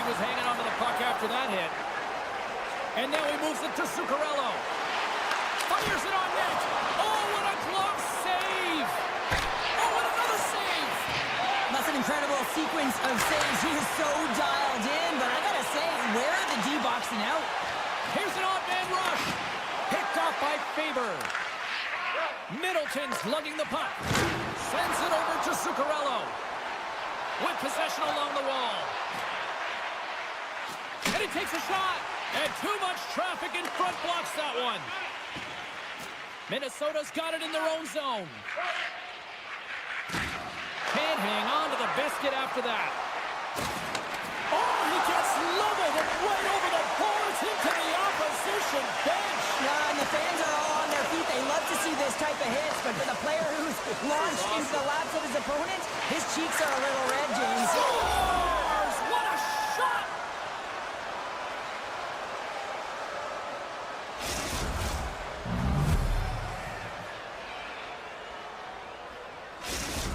was hanging onto the puck after that hit. And now he moves it to Zuccarello. Fires it on net. Oh, what a glove save. Oh, what another save. That's an incredible sequence of saves. He is so dialed in, but I gotta say, where are the D-boxing out? Here's an odd-man rush. Picked off by Faber. Middleton's lugging the puck. Sends it over to Zuccarello. With possession along the wall. And he takes a shot. And too much traffic in front blocks that one. Minnesota's got it in their own zone. Can't hang on to the biscuit after that. Oh, he gets leveled and right over the boards into the opposition bench. Yeah, and the fans are all on their feet. They love to see this type of hits, but for the player who's launched into the laps of his opponent, his cheeks are a little red, James. Scores! What a shot!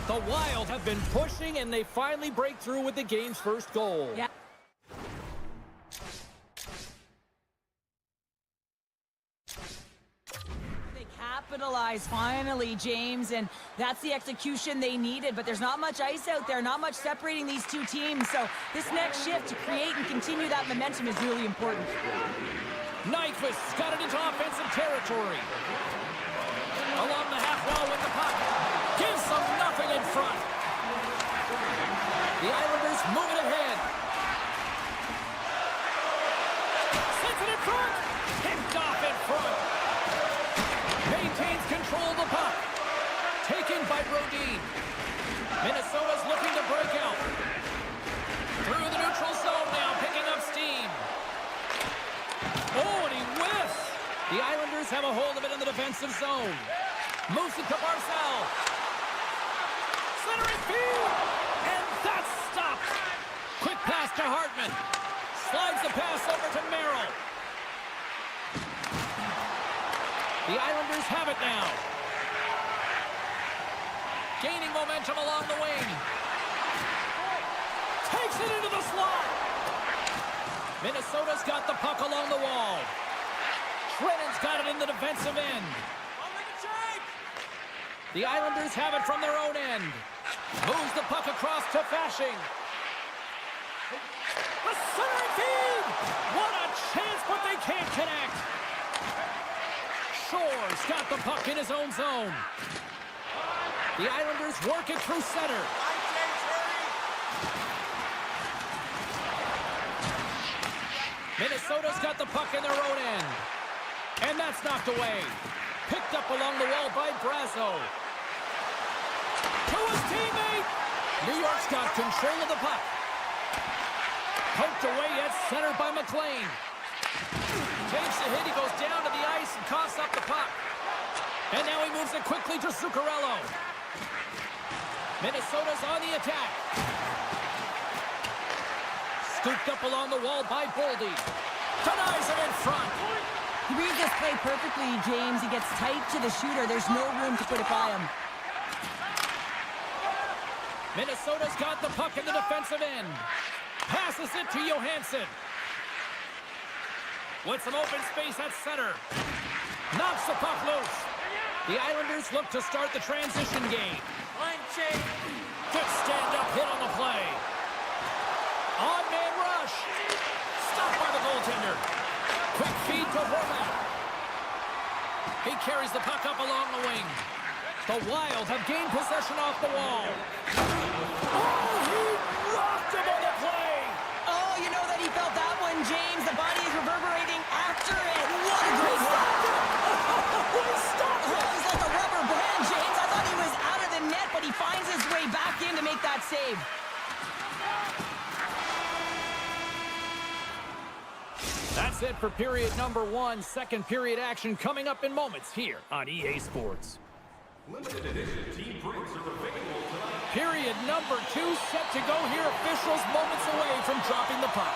The Wild have been pushing, and they finally break through with the game's first goal. Yeah. They capitalize finally, James, and that's the execution they needed, but there's not much ice out there, not much separating these two teams, so this next shift to create and continue that momentum is really important. Nyquist's got it into offensive territory. Along the half wall with the puck. Gives them nothing in front. The Islanders move it ahead. Sends it in front. Picked off in front. Maintains control of the puck. Taken by Brodin. Minnesota's looking to break out. Through the neutral zone now, picking up steam. Oh, and he whiffs. The Islanders have a hold of it in the defensive zone. Moves it to Barzal. Centering field. And that's stopped. Quick pass to Hartman. Slides the pass over to Merrill. The Islanders have it now. Gaining momentum along the wing. Takes it into the slot. Minnesota's got the puck along the wall. Trennan's got it in the defensive end. The Islanders have it from their own end. Moves the puck across to Fashing. The centering feed! What a chance, but they can't connect. Shore's got the puck in his own zone. The Islanders work it through center. Minnesota's got the puck in their own end. And that's knocked away. Picked up along the wall by Brazo. To his teammate. New York's got control of the puck. Poked away at center by McLean. Takes the hit. He goes down to the ice and coughs up the puck. And now he moves it quickly to Zuccarello. Minnesota's on the attack. Scooped up along the wall by Boldy. Denies him in front. He reads this play perfectly, James. He gets tight to the shooter. There's no room to put it by him. Minnesota's got the puck in the defensive end. Passes it to Johansson. With some open space at center. Knocks the puck loose. The Islanders look to start the transition game. Good stand-up hit on the play. On-man rush. Stopped by the goaltender. Quick feed to Horvat. He carries the puck up along the wing. The Wild have gained possession off the wall. Oh, he rocked him on the play. Oh, you know that he felt that one, James. The body is reverberating after it. What a great stop. He stopped it. Oh, he's like a rubber band, James. I thought he was out of the net, but he finds his way back in to make that save. That's it for period number 1. Second period action coming up in moments here on EA Sports. Limited edition team drinks are available tonight. Period number 2 set to go here. Officials moments away from dropping the puck.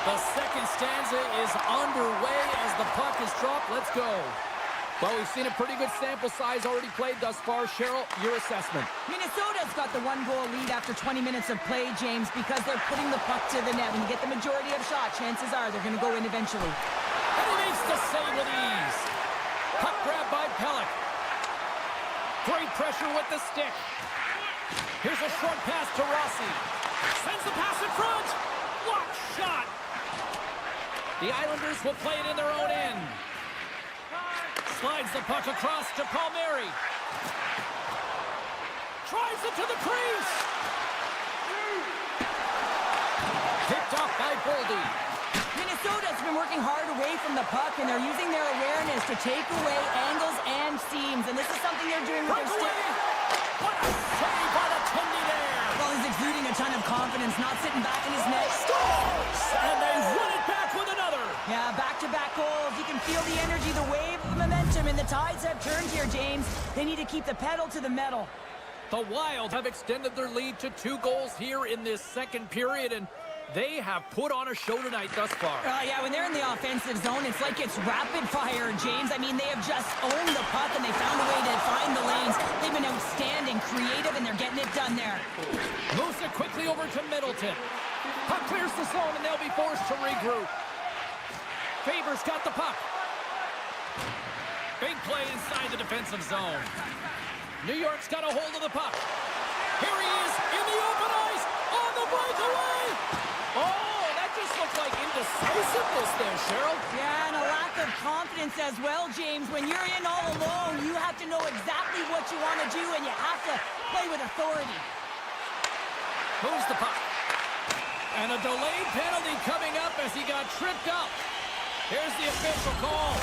The second stanza is underway as the puck is dropped. Let's go. Well, we've seen a pretty good sample size already played thus far. Cheryl, your assessment. Minnesota's got the one-goal lead after 20 minutes of play, James, because they're putting the puck to the net. When you get the majority of shots, chances are they're going to go in eventually. And he makes the save with ease. Puck grab by Pellick. Great pressure with the stick. Here's a short pass to Rossi. Sends the pass in front. Blocked shot. The Islanders will play it in their own end. Slides the puck across to Palmieri. Drives it to the crease. Picked off by Boldy. Minnesota's been working hard away from the puck, and they're using their awareness to take away angles and seams. And this is something they're doing with their stick. What a save by the Tindy there. Well, he's exuding a ton of confidence, not sitting back in his net. Scores! And they run it back with another. Yeah, back-to-back goals. You can feel the energy, the wave of momentum, and the tides have turned here, James. They need to keep the pedal to the metal. The Wild have extended their lead to 2 goals here in this second period, and they have put on a show tonight thus far. Yeah, when they're in the offensive zone, it's like it's rapid fire, James. I mean, they have just owned the puck, and they found a way to find the lanes. They've been outstanding, creative, and they're getting it done there. Moves it quickly over to Middleton. Puck clears the zone, and they'll be forced to regroup. Faber's got the puck. Big play inside the defensive zone. New York's got a hold of the puck. Here he is in the open ice on the breakaway. Oh, that just looks like indecisiveness there, Cheryl. Yeah, and a lack of confidence as well, James. When you're in all alone, you have to know exactly what you want to do, and you have to play with authority. Moves the puck. And a delayed penalty coming up as he got tripped up. Here's the official call.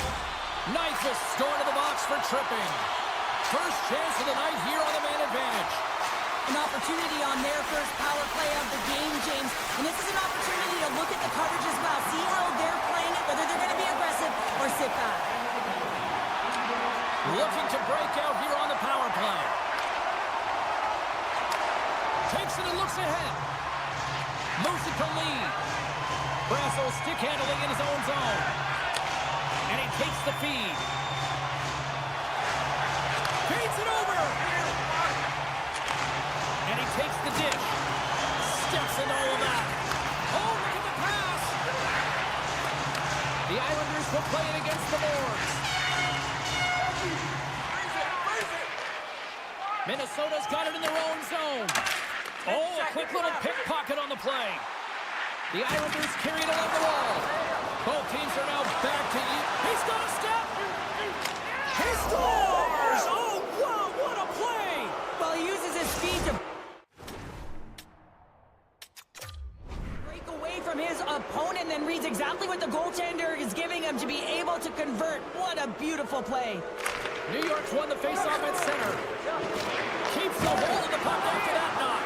Nyquist going to the box for tripping. First chance of the night here on the man advantage. An opportunity on their first power play of the game, James. And this is an opportunity to look at the coverage as well. See how they're playing it, whether they're going to be aggressive or sit back. Looking to break out here on the power play. Takes it and looks ahead. Moves it to Lee. Brasso stick handling in his own zone. And he takes the feed. Feeds it over. And he takes the dish. Steps into all of that. Oh, look at the pass. The Islanders will play it against the boards. Minnesota's got it in their own zone. Oh, a quick little pickpocket on the play. The Islanders carry it along the wall. Both teams are now back to eat. He's got a step. He scores! Oh, wow, what a play! Well, he uses his speed to break away from his opponent, then reads exactly what the goaltender is giving him to be able to convert. What a beautiful play. New York's won the faceoff at center. Keeps the hold of the puck after that knock.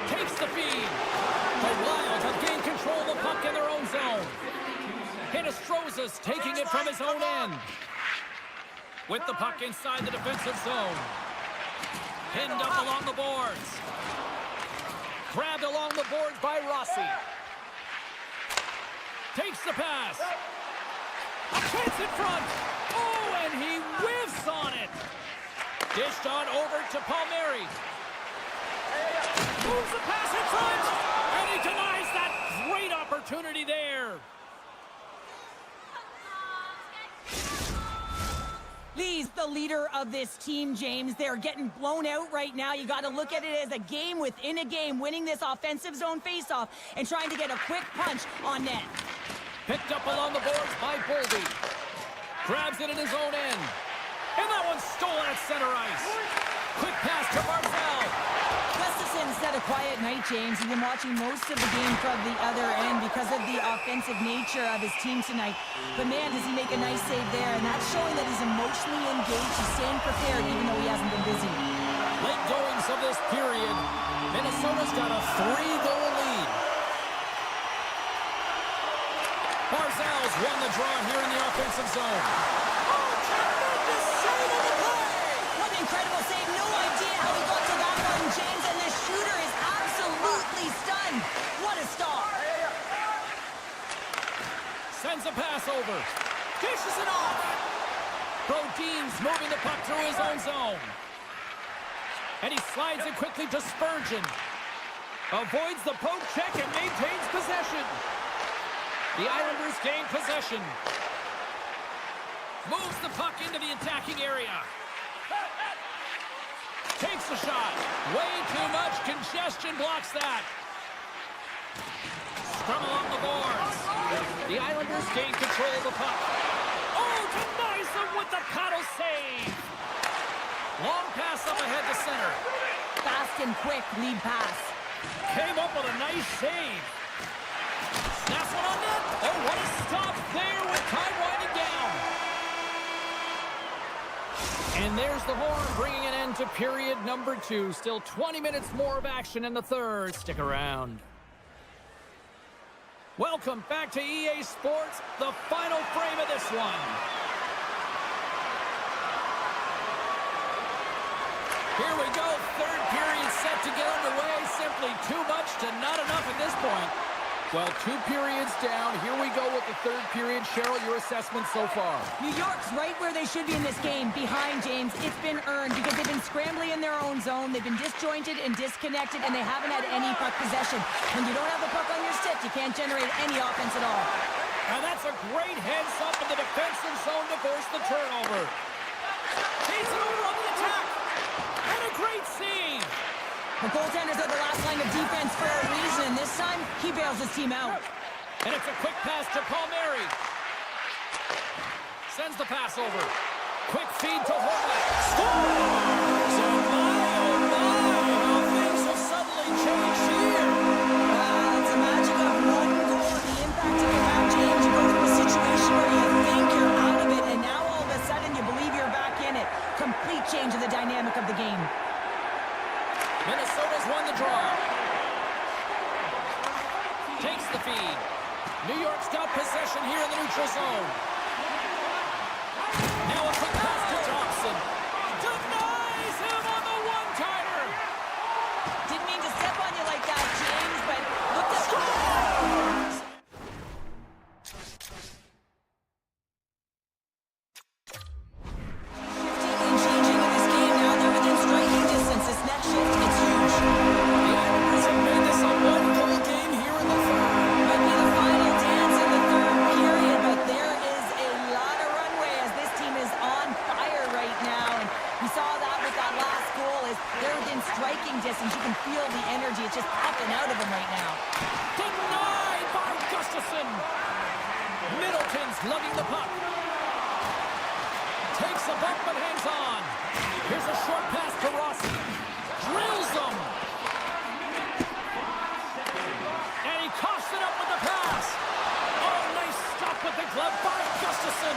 Takes the feed. The Wild have gained control of the puck in their own zone. Hinostroza's taking it from his own end. With the puck inside the defensive zone. Pinned up along the boards. Grabbed along the boards by Rossi. Takes the pass. A chance in front. Oh, and he whiffs on it. Dished on over to Palmieri. Moves the pass in front. And he denies that great opportunity there. Lee's the leader of this team, James. They're getting blown out right now. You got to look at it as a game within a game, winning this offensive zone faceoff and trying to get a quick punch on net. Picked up along the boards by Boldy. Grabs it in his own end. And that one's stolen at center ice. Quick pass to Barzal. Gustafson's had a quiet night, James. He's been watching most of the game from the other end because of the offensive nature of his team tonight. But man, does he make a nice save there, and that's showing that he's emotionally engaged. He's staying prepared even though he hasn't been busy. Late goings of this period. Minnesota's got a 3-goal lead. Barzal's won the draw here in the offensive zone. Oh, tremendous save on the play! What an incredible save. No idea how he got to that one, James, and the shooter is absolutely stunned. What a stop. Sends a pass over. Dishes it off. Brodin's moving the puck through his own zone. And he slides it quickly to Spurgeon. Avoids the poke check and maintains possession. The Islanders gain possession. Moves the puck into the attacking area. Takes a shot. Way too much congestion blocks that. Scrum along the boards. The Islanders gain control of the puck. Oh, denies them with the paddle save. Long pass up ahead to center. Fast and quick lead pass. Came up with a nice save. Snaps one on net. Oh, what a stop there with time winding down. And there's the horn, bringing an end to period number 2. Still 20 minutes more of action in the third. Stick around. Welcome back to EA Sports, the final frame of this one. Here we go, third period set to get underway. Simply too much to not enough at this point. Well, 2 periods down. Here we go with the third period. Cheryl, your assessment so far? New York's right where they should be in this game, behind James. It's been earned because they've been scrambling in their own zone. They've been disjointed and disconnected, and they haven't had any puck possession. When you don't have the puck on your stick, you can't generate any offense at all. And that's a great heads up in the defensive zone to force the turnover. Takes it over on the attack. And a great save. The goaltenders are the last line of defense for a reason. This time, he bails his team out. And it's a quick pass to Palmieri. Sends the pass over. Quick feed to Horvat. Scores! Oh my, how things have suddenly changed here. It's the magic of one goal and the impact it can have, James. You go from a situation where you think you're out of it, and now all of a sudden you believe you're back in it. Complete change of the dynamic of the game. Minnesota's won the draw. Takes the feed. New York's got possession here in the neutral zone. Now a quick pass to Thompson. Denies him on the one-timer. Didn't mean to step on you like that, James, but look at scores! Shifting and changing in this game now. They're within striking distance. This next shift, it's huge. The Islanders have made this a one-goal game here in the third. Might be the final dance in the third period, but there is a lot of runway as this team is on fire right now. And we saw that with that last goal is they're within striking distance. You can feel the energy. It's just popping out of them right now. Denied by Gustafsson. Middleton's lugging the puck. Takes a bump but hangs on. Here's a short pass to Rossi. Drills them. And he coughs it up with the pass. Oh, nice stop with the glove by Gustafsson.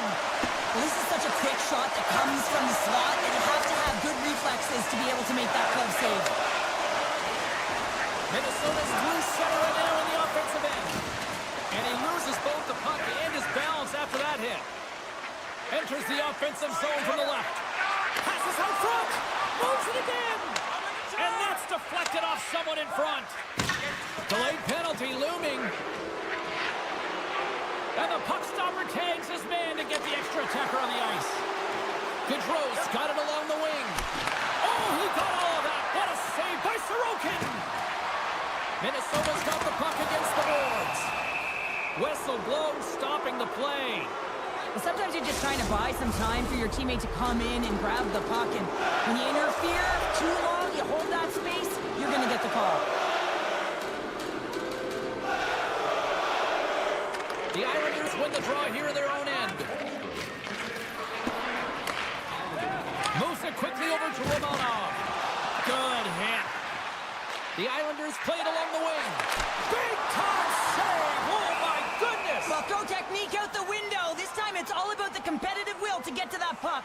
Well, this is such a quick shot that comes from the slot, and you have to have good reflexes to be able to make that glove save. Minnesota's loose center right now in the offensive end. And he loses both the puck and his balance after that hit. Enters the offensive zone from the left. Passes out front. Moves it again. And that's deflected off someone in front. Delayed penalty looming. And the puck stopper tags his man to get the extra attacker on the ice. Gaudreau's got it along the wing. Oh, he got all of that. What a save by Sorokin. Minnesota's got the puck against the boards. Whistle blows, stopping the play. Sometimes you're just trying to buy some time for your teammate to come in and grab the puck. And when you interfere too long, you hold that space, you're going to get the call. The Islanders win the draw here in their own end. Moves it quickly over to Romanov. Good hit. The Islanders played along the wing. Big time save! Oh my goodness! Well, throw technique out the window. This time it's all about the competitive will to get to that puck.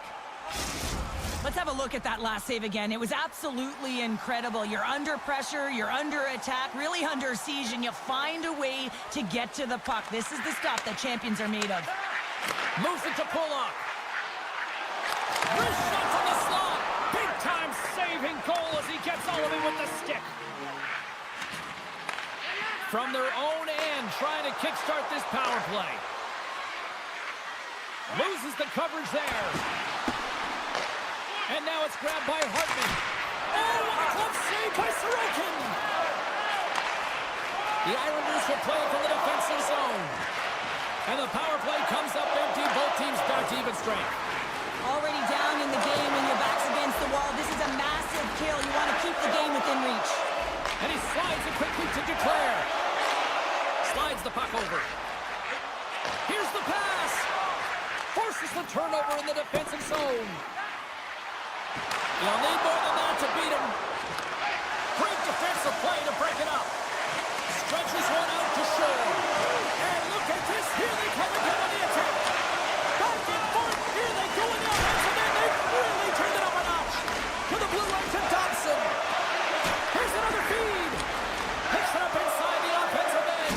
Let's have a look at that last save again. It was absolutely incredible. You're under pressure, you're under attack, really under siege, and you find a way to get to the puck. This is the stuff that champions are made of. Moves it to Pulock. Wrist shot from the slot. Big time saving goal as he gets all of it with the stick. From their own end, trying to kickstart this power play. Loses the coverage there. And now it's grabbed by Hartman. Oh, what a glove save by Sorokin! The Islanders will play it from the defensive zone. And the power play comes up empty. Both teams back to even strength. Already down in the game when your back's against the wall. This is a massive kill. You want to keep the game within reach. And he slides it quickly to Duclair. Slides the puck over. Here's the pass. Forces the turnover in the defensive zone. You'll need more than that to beat him. Great defensive play to break it up. Stretches one out to shore. And look at this. Here they come again on the attack. Back and forth. Here they go in the offensive end. They've really turned it up a notch. To the blue line to Dobson. Here's another feed. Picks it up inside the offensive end.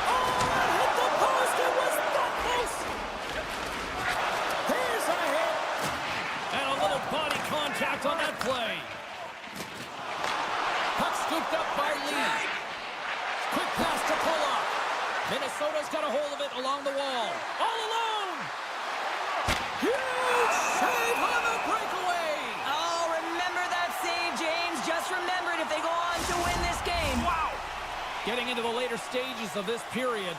Oh, that hit the post. It was that close. Here's a hit. And a little body contact on that play. Puck scooped up by Lee. Quick pass to Pulock. Minnesota's got a hold of it along the wall. All alone. Huge save on the breakaway. Oh, remember that save, James. Just remember it if they go on to win this game. Wow. Getting into the later stages of this period,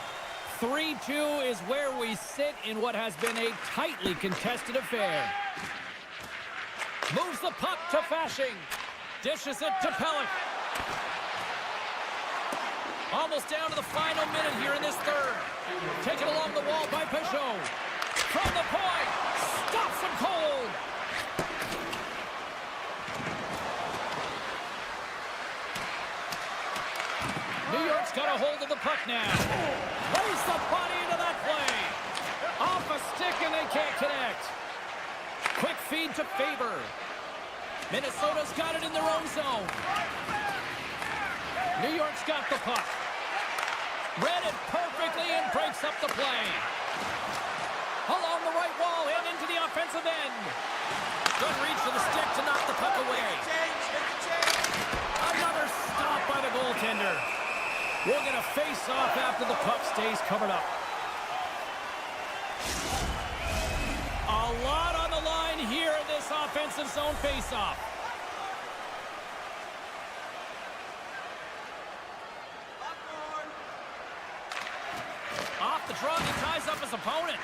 3-2 is where we sit in what has been a tightly contested affair. Moves the puck to Fasching. Dishes it to Pelech. Almost down to the final minute here in this third. Taken along the wall by Peugeot. From the point. Stops him cold. New York's got a hold of the puck now. Lays the body into that play. Off a stick and they can't connect. Quick feed to Faber. Minnesota's got it in their own zone. New York's got the puck. Read it perfectly and breaks up the play. Along the right wall and into the offensive end. Good reach to the stick to knock the puck away. Another stop by the goaltender. We'll get a face-off after the puck stays covered up. A lot on the line here in this offensive zone face-off. Off the draw, he ties up his opponent.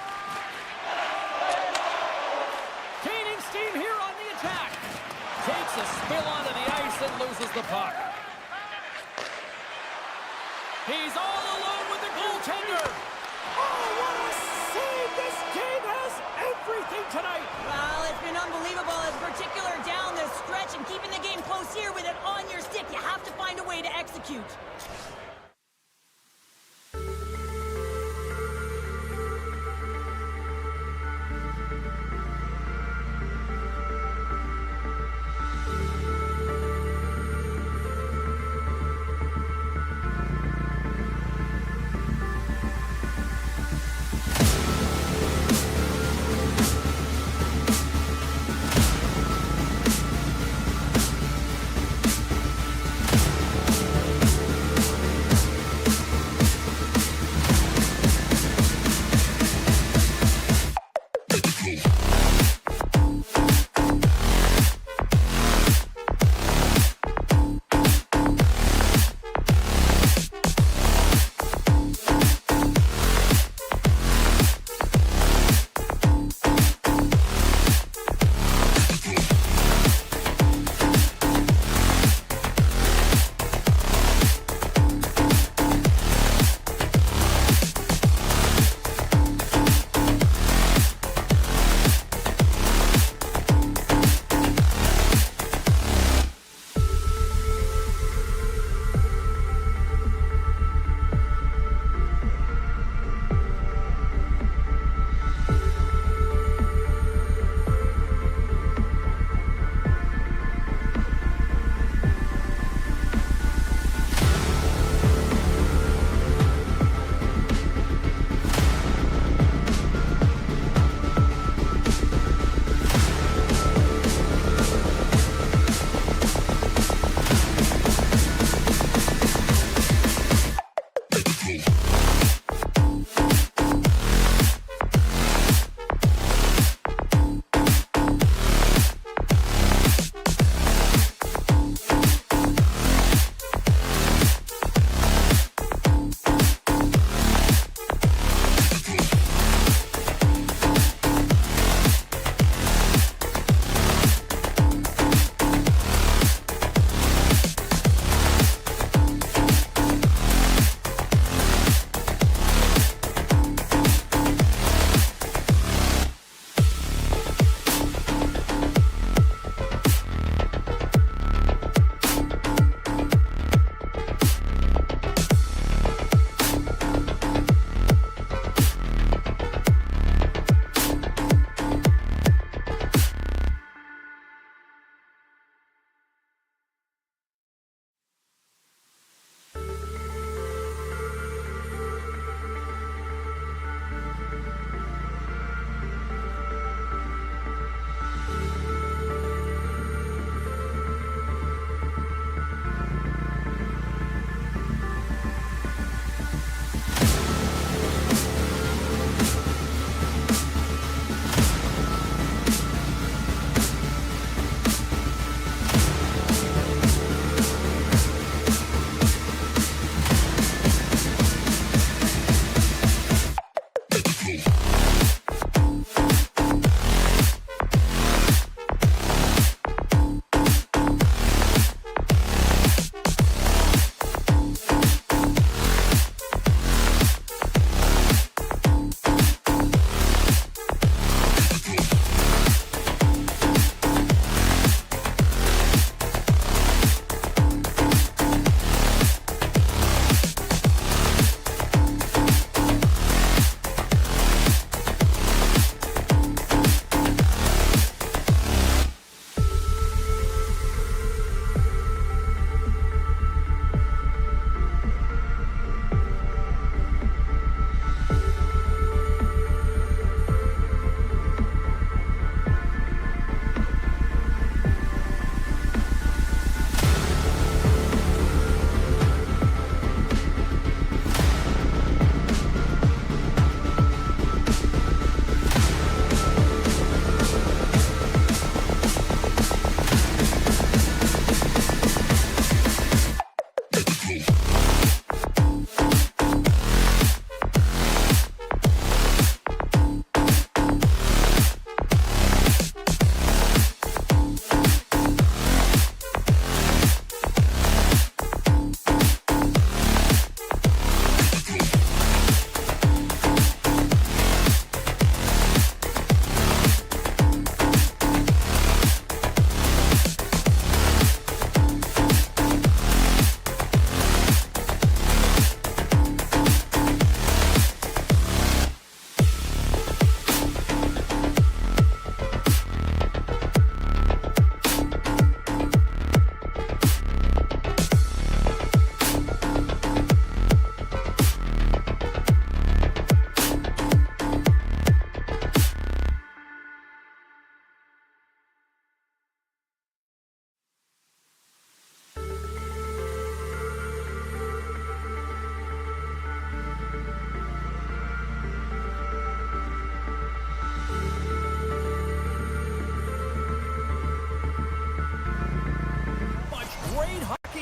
Gaining steam here on the attack. Takes a spill onto the ice and loses the puck. He's all alone with the goaltender. Oh, what a save! This game has everything tonight. Well, it's been unbelievable, in particular down the stretch and keeping the game close here with it on your stick. You have to find a way to execute.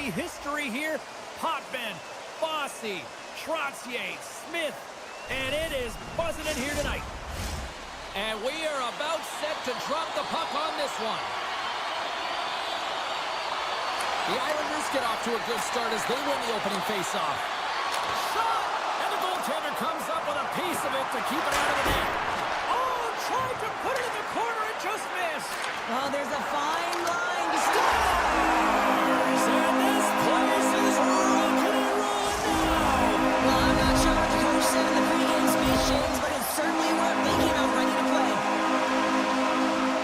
see history here. Potvin, Bossy, Trottier, Smith, and it is buzzing in here tonight. And we are about set to drop the puck on this one. The Islanders get off to a good start as they win the opening faceoff. Shot! And the goaltender comes up with a piece of it to keep it out of the net. Oh, tried to put it in the corner and just missed. Well, there's a fine line between... Scores! And this place is rocking and rolling now. Well, I'm not sure what the coach said in the pregame speech, James, but it certainly worked. They came out ready to play.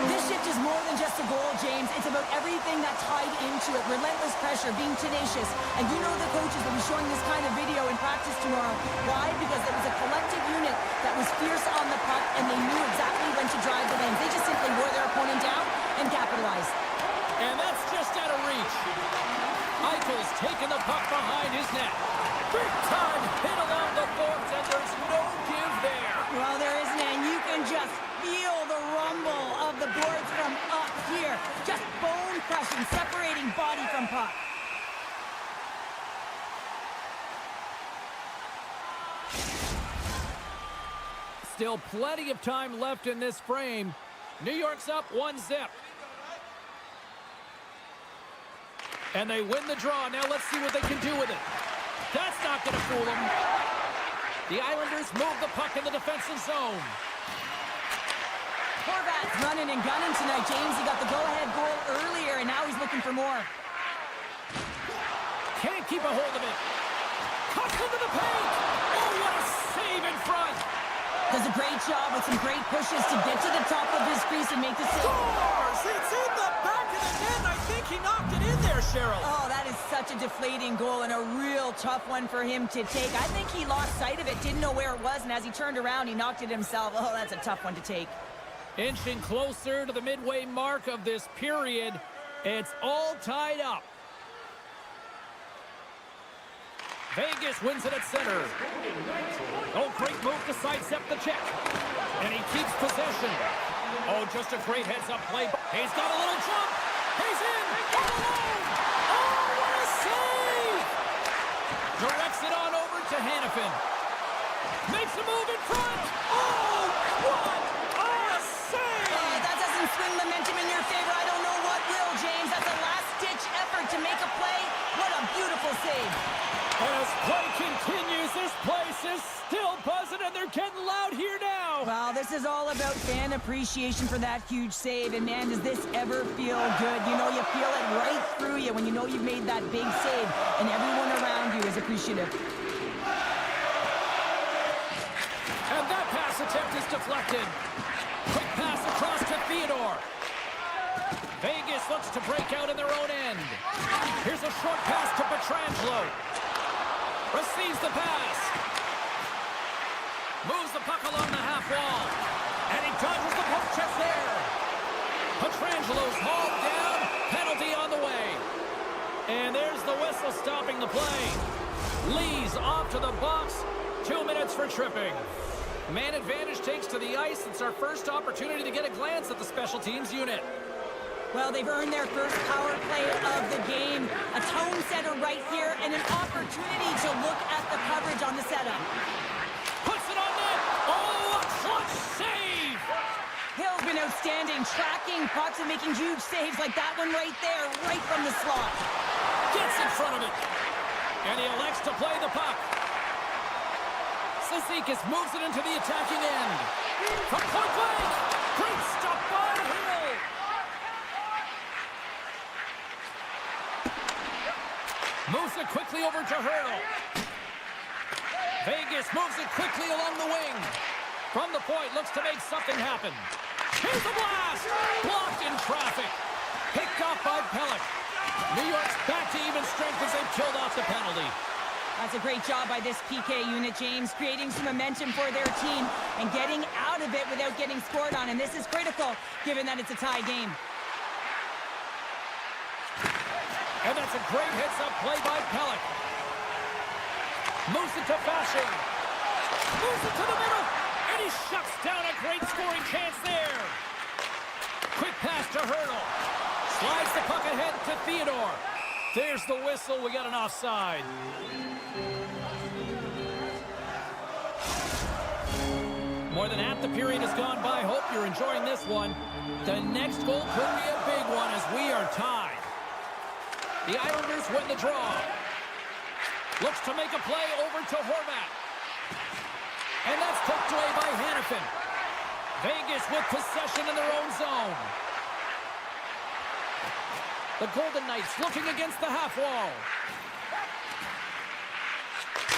This shift is more than just a goal, James. It's about everything that tied into it. Relentless pressure, being tenacious. And you know the coaches will be showing this kind of video in practice tomorrow. Why? Because it was a collective unit that was fierce on the puck, and they knew exactly when to drive the lanes. They just simply wore their opponent down and capitalized. And that's just out of reach. Eichel's taking the puck behind his net. Big time hit along the boards, and there's no give there. Well, there isn't, and you can just feel the rumble of the boards from up here. Just bone crushing, separating body from puck. Still plenty of time left in this frame. New York's up 1-0. And they win the draw. Now let's see what they can do with it. That's not going to fool them. The Islanders move the puck in the defensive zone. Horvat's running and gunning tonight, James. He got the go-ahead goal earlier, and now he's looking for more. Can't keep a hold of it. Cuts into the paint. Oh, what a save in front. Does a great job with some great pushes to get to the top of his crease and make the save. Scores! It's in the back of the net. I think he knocked it in there, Cheryl. Oh, that is such a deflating goal and a real tough one for him to take. I think he lost sight of it, didn't know where it was, and as he turned around, he knocked it himself. Oh, that's a tough one to take. Inching closer to the midway mark of this period. It's all tied up. Vegas wins it at center. Oh, great move to sidestep the check. And he keeps possession. Oh, just a great heads-up play. He's got a little jump. He's in. All alone. Oh, what a save! Directs it on over to Hannafin. Makes a move in front. Oh, what a save! That doesn't swing momentum in your favor. I don't know what will, James. That's a last-ditch effort to make a play. What a beautiful save. As play continues, this place is still buzzing, and they're getting loud here now. Well, this is all about fan appreciation for that huge save, and man, does this ever feel good. You know, you feel it right through you when you know you've made that big save, and everyone around you is appreciative. And that pass attempt is deflected. Quick pass across to Theodore. Vegas looks to break out in their own end. Here's a short pass to Pietrangelo. Receives the pass. Moves the puck along the half wall. And he dodges the poke check there. Pietrangelo's hauled down. Penalty on the way. And there's the whistle stopping the play. Lee's off to the box. 2 minutes for tripping. Man advantage takes to the ice. It's our first opportunity to get a glance at the special teams unit. Well, they've earned their first power play of the game. A tone setter right here and an opportunity to look at the coverage on the setup. Puts it on net. Oh, a clutch save. Hill's been outstanding, tracking pucks and making huge saves like that one right there, right from the slot. Gets in front of it. And he elects to play the puck. Cizikas moves it into the attacking end. From point blank. Great stop by Hill. Moves it quickly over to Hurdle. Vegas moves it quickly along the wing. From the point, looks to make something happen. Here's a blast! Blocked in traffic. Picked off by Pelech. New York's back to even strength as they've killed off the penalty. That's a great job by this PK unit, James, creating some momentum for their team and getting out of it without getting scored on. And this is critical, given that it's a tie game. And that's a great heads-up play by Pelech. Moves it to Fasching. Moves it to the middle. And he shuts down a great scoring chance there. Quick pass to Hurdle. Slides the puck ahead to Theodore. There's the whistle. We got an offside. More than half the period has gone by. Hope you're enjoying this one. The next goal could be a big one as we are tied. The Islanders win the draw. Looks to make a play over to Horvat. And that's poked away by Hannafin. Vegas with possession in their own zone. The Golden Knights looking against the half wall.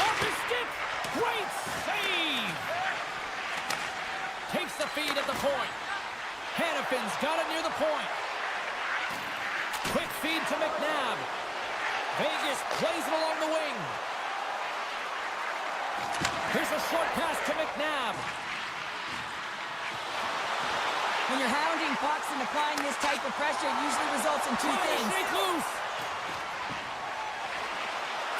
Off his stick. Great save. Takes the feed at the point. Hannafin's got it near the point. Quick feed to McNabb. Vegas plays it along the wing. Here's a short pass to McNabb. When you're hounding pucks and applying this type of pressure, it usually results in two things. Shake loose.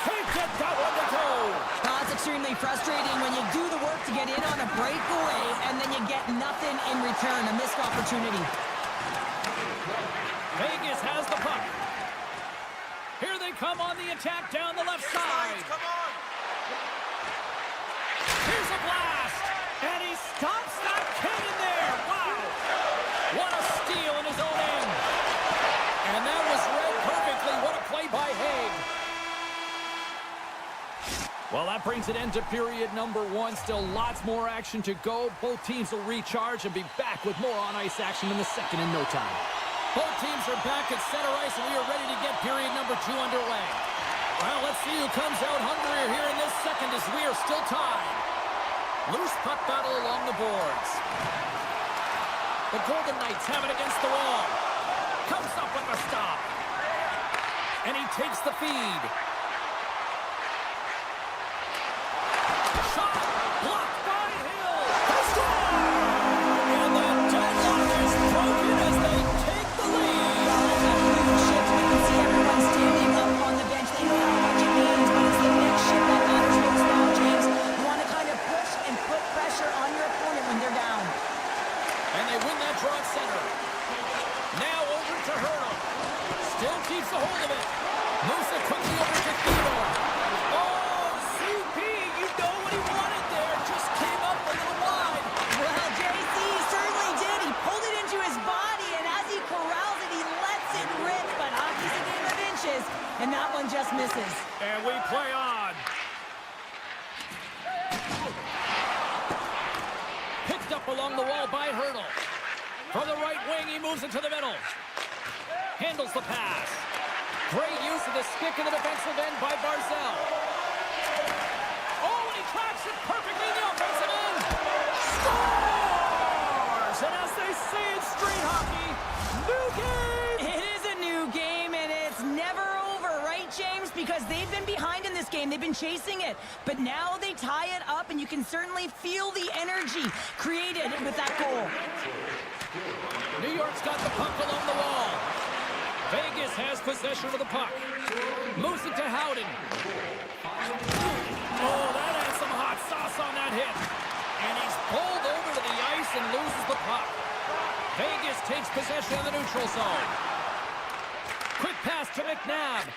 Can't get that one to go. Oh, it's extremely frustrating when you do the work to get in on a breakaway and then you get nothing in return, a missed opportunity. Vegas has the puck. Here they come on the attack down the left side. Come on! Here's a blast. And he stops that cannon there. Wow. What a steal in his own end. And that was read perfectly. What a play by Haig. Well, that brings an end to period number one. Still lots more action to go. Both teams will recharge and be back with more on-ice action in the second in no time. Both teams are back at center ice, and we are ready to get period number two underway. Well, let's see who comes out hungrier here in this second as we are still tied. Loose puck battle along the boards. The Golden Knights have it against the wall. Comes up with a stop. And he takes the feed. Shot blocked by Hill. And the deadlock is broken as they take the lead. Shift, we can see everyone standing up on the bench. They know how much it means, but it's the next shift that matters most now, James. You want to kind of push and put pressure on your opponent when they're down. And they win that draw at center. Now over to Hurdle. Still keeps a hold of it. Moves it quickly over to Theodore. Oh, CP, you know what he wanted there. Just came up a little wide. Well, JC certainly did. He pulled it into his body, and as he corrals it, he lets it rip. But hockey's a game of inches, and that one just misses. And we play on. Picked up along the wall by Hurdle. From the right wing, he moves into the middle. Handles the pass. Great use of the stick in the defensive end by Barzal. Oh, and he tracks it perfectly in the offensive end. Scores! And as they say in street hockey, new game! It is a new game, and it's never over, right, James? Because they've been behind in this game. They've been chasing it. But now they tie it up, and you can certainly feel the energy created with that goal. New York's got the puck along the wall. Vegas has possession of the puck. Moves it to Howden. Oh, that had some hot sauce on that hit. And he's pulled over to the ice and loses the puck. Vegas takes possession of the neutral zone. Quick pass to McNabb.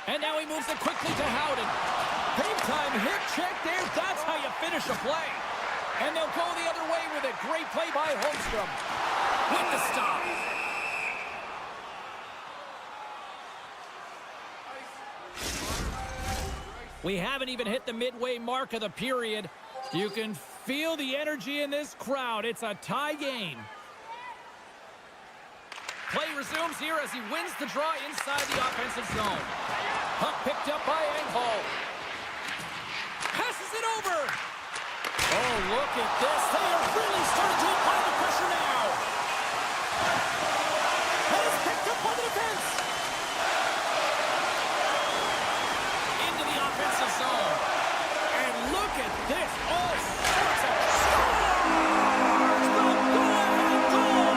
And now he moves it quickly to Howden. Big time hip check there. That's how you finish a play. And they'll go the other way with it. Great play by Holmstrom. With the stop. We haven't even hit the midway mark of the period. You can feel the energy in this crowd. It's a tie game. Play resumes here as he wins the draw inside the offensive zone. Puck picked up by Engvall. Passes it over. Oh, look at this. They are really starting to apply the pressure now. And it's picked up by the defense. Into the offensive zone. And look at this. All sorts of scores. The go-ahead goal.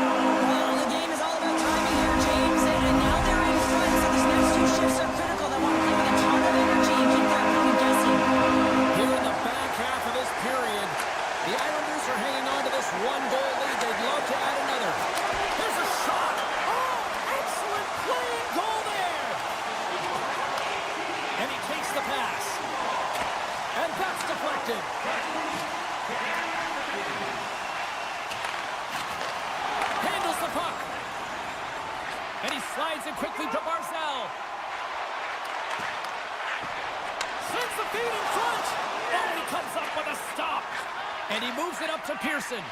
Well, the game is all about timing here, James, and now they're in front, so these next two shifts are critical. They want to play with a ton of energy and keep their opponent guessing. Here in the back half of this period, the Islanders are hanging on to this one goal And he slides it quickly to Barzell. Sends the feed in front. And he comes up with a stop. And he moves it up to Pearson.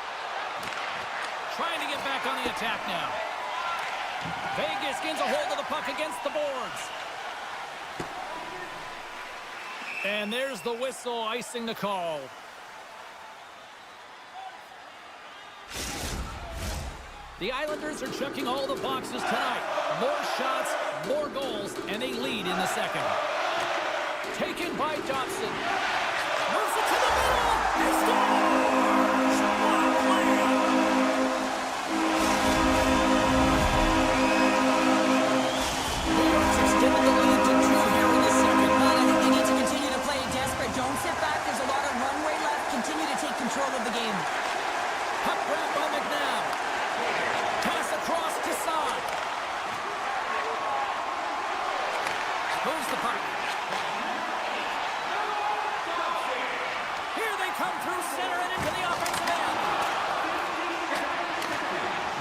Trying to get back on the attack now. Vegas gains a hold of the puck against the boards. And there's the whistle icing the call. The Islanders are checking all the boxes tonight. More shots, more goals, and they lead in the second. Taken by Dobson. Moves it to the middle. He scores! What a play! New York's extended the lead to 2 here in the second. I think they need to continue to play desperate. Don't sit back. There's a lot of runway left. Continue to take control of the game. Puck grab by McNabb. Pass across to Saad. Moves the puck. Here they come through center and into the offensive end.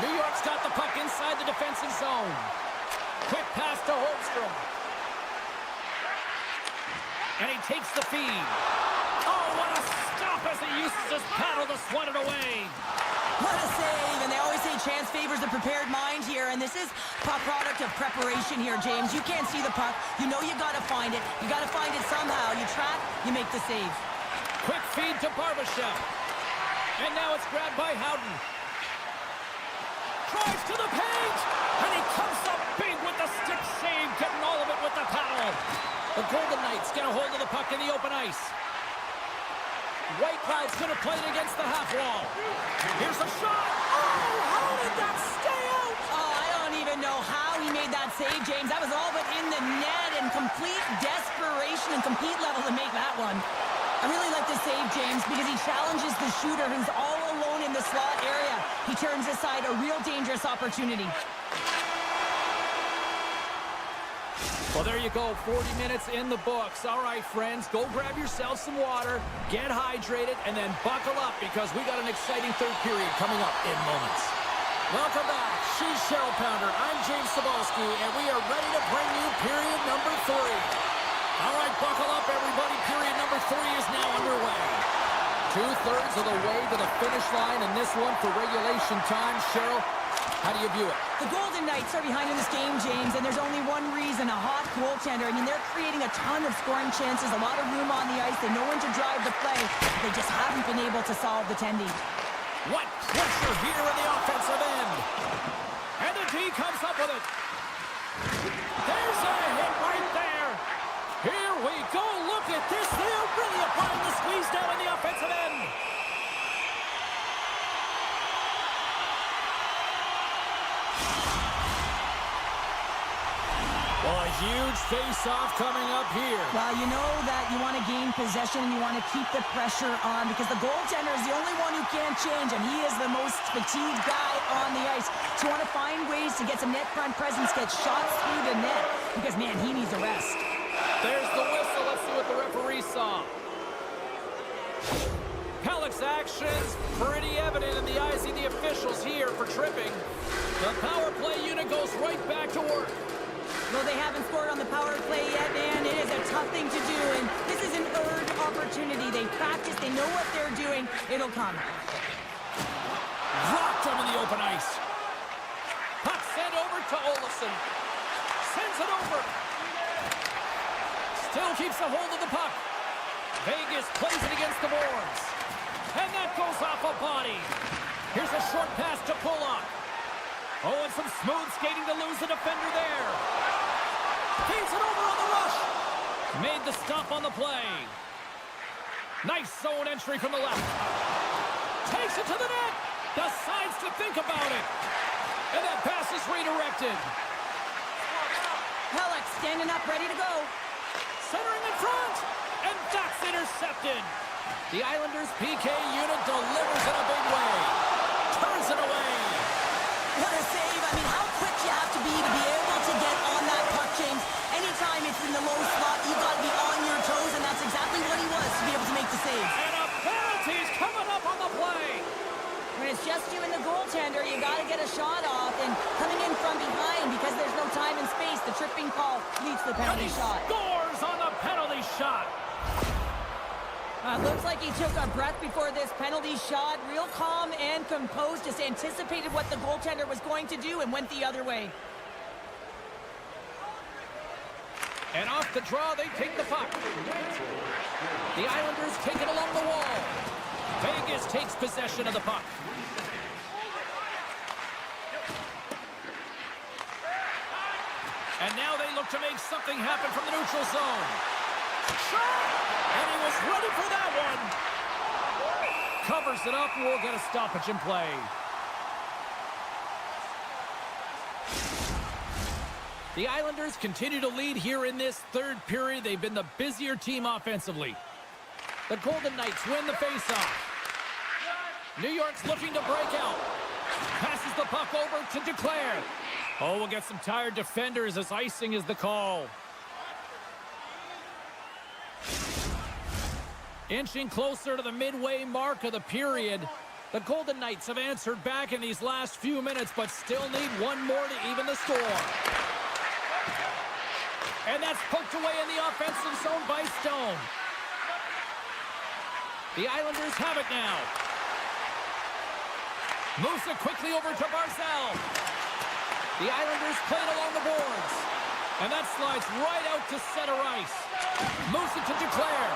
New York's got the puck inside the defensive zone. Quick pass to Holmstrom. And he takes the feed. Oh, what a stop as he uses his paddle to swat it away. What a save, and they always say chance favors the prepared mind here, and this is a product of preparation here, James. You can't see the puck. You know you got to find it. You got to find it somehow. You track, you make the save. Quick feed to Barbashev. And now it's grabbed by Howden. Drives to the page, and he comes up big with the stick save, getting all of it with the paddle. The Golden Knights get a hold of the puck in the open ice. White Cloud's going to play it against the half wall. Here's a shot. Oh, how did that stay out? Oh, I don't even know how he made that save, James. That was all but in the net and complete desperation and compete level to make that one. I really like this save, James, because he challenges the shooter who's all alone in the slot area. He turns aside a real dangerous opportunity. Well, there you go, 40 minutes in the books. All right, friends, go grab yourself some water, get hydrated, and then buckle up because we got an exciting third period coming up in moments. Welcome back. She's Cheryl Pounder. I'm James Cebulski, and we are ready to bring you period number 3. All right, buckle up, everybody. Period number 3 is now underway. 2/3 of the way to the finish line in this one for regulation time. Cheryl, how do you view it? The Golden Knights are behind in this game, James, and there's only one reason, a hot goaltender. I mean, they're creating a ton of scoring chances, a lot of room on the ice. They know when to drive the play. They just haven't been able to solve the tendy. What pressure here in the offensive end. And the D comes up with it. There's a hit right there. Here we go. Look at this. They're really applying the squeeze down in the offensive end. Well, a huge face-off coming up here. Well, you know that you want to gain possession and you want to keep the pressure on because the goaltender is the only one who can't change, and he is the most fatigued guy on the ice. So you want to find ways to get some net front presence, get shots through the net, because, man, he needs a rest. There's the whistle. Let's see what the referee saw. Pellick's actions pretty evident in the eyes of the officials here for tripping. The power play unit goes right back to work. Though they haven't scored on the power play yet, man, it is a tough thing to do, and this is an earned opportunity. They practice, they know what they're doing. It'll come. Rocked him in the open ice. Puck sent over to Olofsson. Sends it over. Still keeps a hold of the puck. Vegas plays it against the boards. And that goes off a body. Here's a short pass to Pulock. Oh, and some smooth skating to lose the defender there. Feeds it over on the rush. Made the stop on the play. Nice zone entry from the left. Takes it to the net. Decides to think about it. And that pass is redirected. Pellick standing up, ready to go. Centering in front. And that's intercepted. The Islanders' PK unit delivers in a big way. Turns it away. What a save. I mean, how quick you have to be able to get on that puck, James. Anytime it's in the low slot, you've got to be on your toes, and that's exactly what he was to be able to make the save. And a penalty's coming up on the play. When it's just you and the goaltender, you got to get a shot off, and coming in from behind because they're tripping call leads to the And penalty he shot. scores on the penalty shot. Looks like he took a breath before this penalty shot. Real calm and composed, just anticipated what the goaltender was going to do and went the other way. And off the draw, they take the puck. The Islanders take it along the wall. Vegas takes possession of the puck. And now they look to make something happen from the neutral zone. And he was ready for that one. Covers it up, and we'll get a stoppage in play. The Islanders continue to lead here in this third period. They've been the busier team offensively. The Golden Knights win the faceoff. New York's looking to break out. Passes the puck over to Duclair. Oh, we'll get some tired defenders as icing is the call. Inching closer to the midway mark of the period. The Golden Knights have answered back in these last few minutes, but still need one more to even the score. And that's poked away in the offensive zone by Stone. The Islanders have it now. Moves it quickly over to Barzal. The Islanders play it along the boards. And that slides right out to center ice. Moves it to Duclair.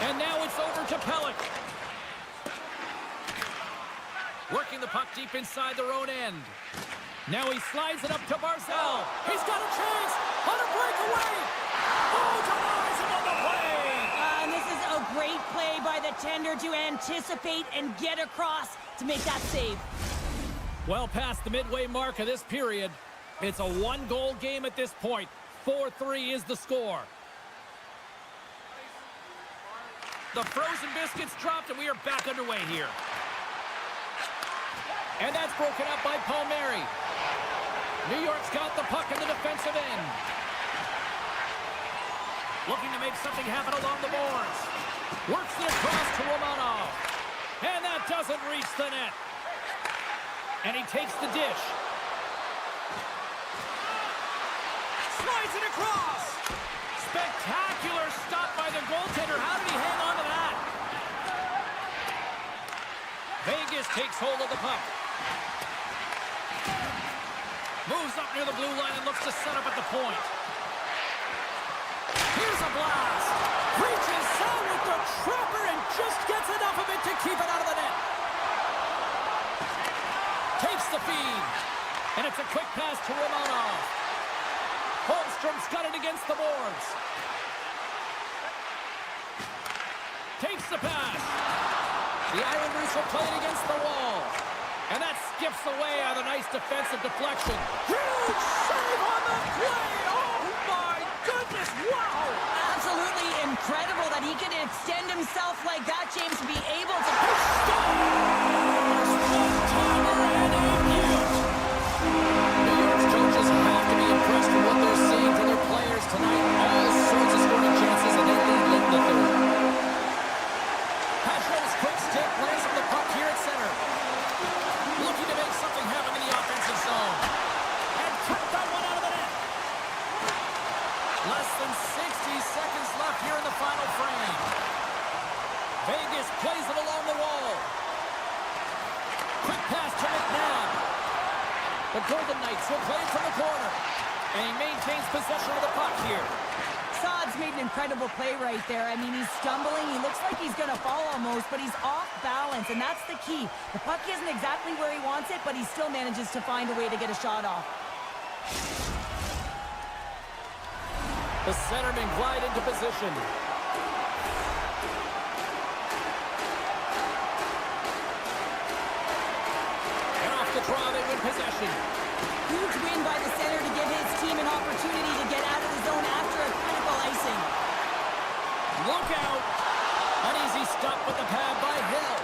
And now it's over to Pelech. Working the puck deep inside their own end. Now he slides it up to Barzal. He's got a chance on a breakaway. Oh, denies him on the play. And this is a great play by the tender to anticipate and get across to make that save. Well past the midway mark of this period. It's a one-goal game at this point. 4-3 is the score. The frozen biscuits dropped, and we are back underway here. And that's broken up by Palmieri. New York's got the puck in the defensive end. Looking to make something happen along the boards. Works it across to Romanov. And that doesn't reach the net. And he takes the dish. Slides it across. Spectacular stop by the goaltender. How did he hang on to that? Vegas takes hold of the puck. Moves up near the blue line and looks to set up at the point. Here's a blast. Reaches out with the trapper and just gets enough of it to keep it out of the net. Takes the feed. And it's a quick pass to Romanov. Holmstrom's got it against the boards. Takes the pass. The Islanders will play it against the wall. And that skips away on a nice defensive deflection. Huge save on the play! Oh my goodness, wow! Absolutely incredible that he can extend himself like that, James, to be able to... Scores! One-timer and a mute! New York's coaches have to be impressed with what they're seeing from their players tonight. All sorts of scoring chances, and they lead late in the third. Pageau's quick stick lands on the puck here at center. Looking to make something happen in the offensive zone. And kept that one out of the net. Less than 60 seconds left here in the final frame. Vegas plays it along the wall. Quick pass to McNabb. The Golden Knights will play it from the corner. And he maintains possession of the puck here. Saad's made an incredible play right there. I mean, he's stumbling. He looks like he's going to fall almost, but he's off balance, and that's the key. The puck isn't exactly where he wants it, but he still manages to find a way to get a shot off. The centermen glide into position. And off the draw, they win possession. Huge win by the center to give his team an opportunity to get out of the zone after a critical icing. Look out! An easy stop with the pad by Hill.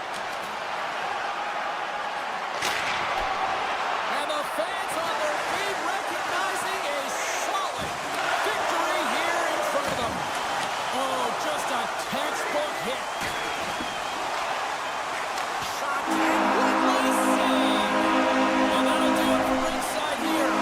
And the fans on their feet recognizing a solid victory here in front of them. Oh, just a textbook hit. Shot and one last save. And that'll do it for ringside here.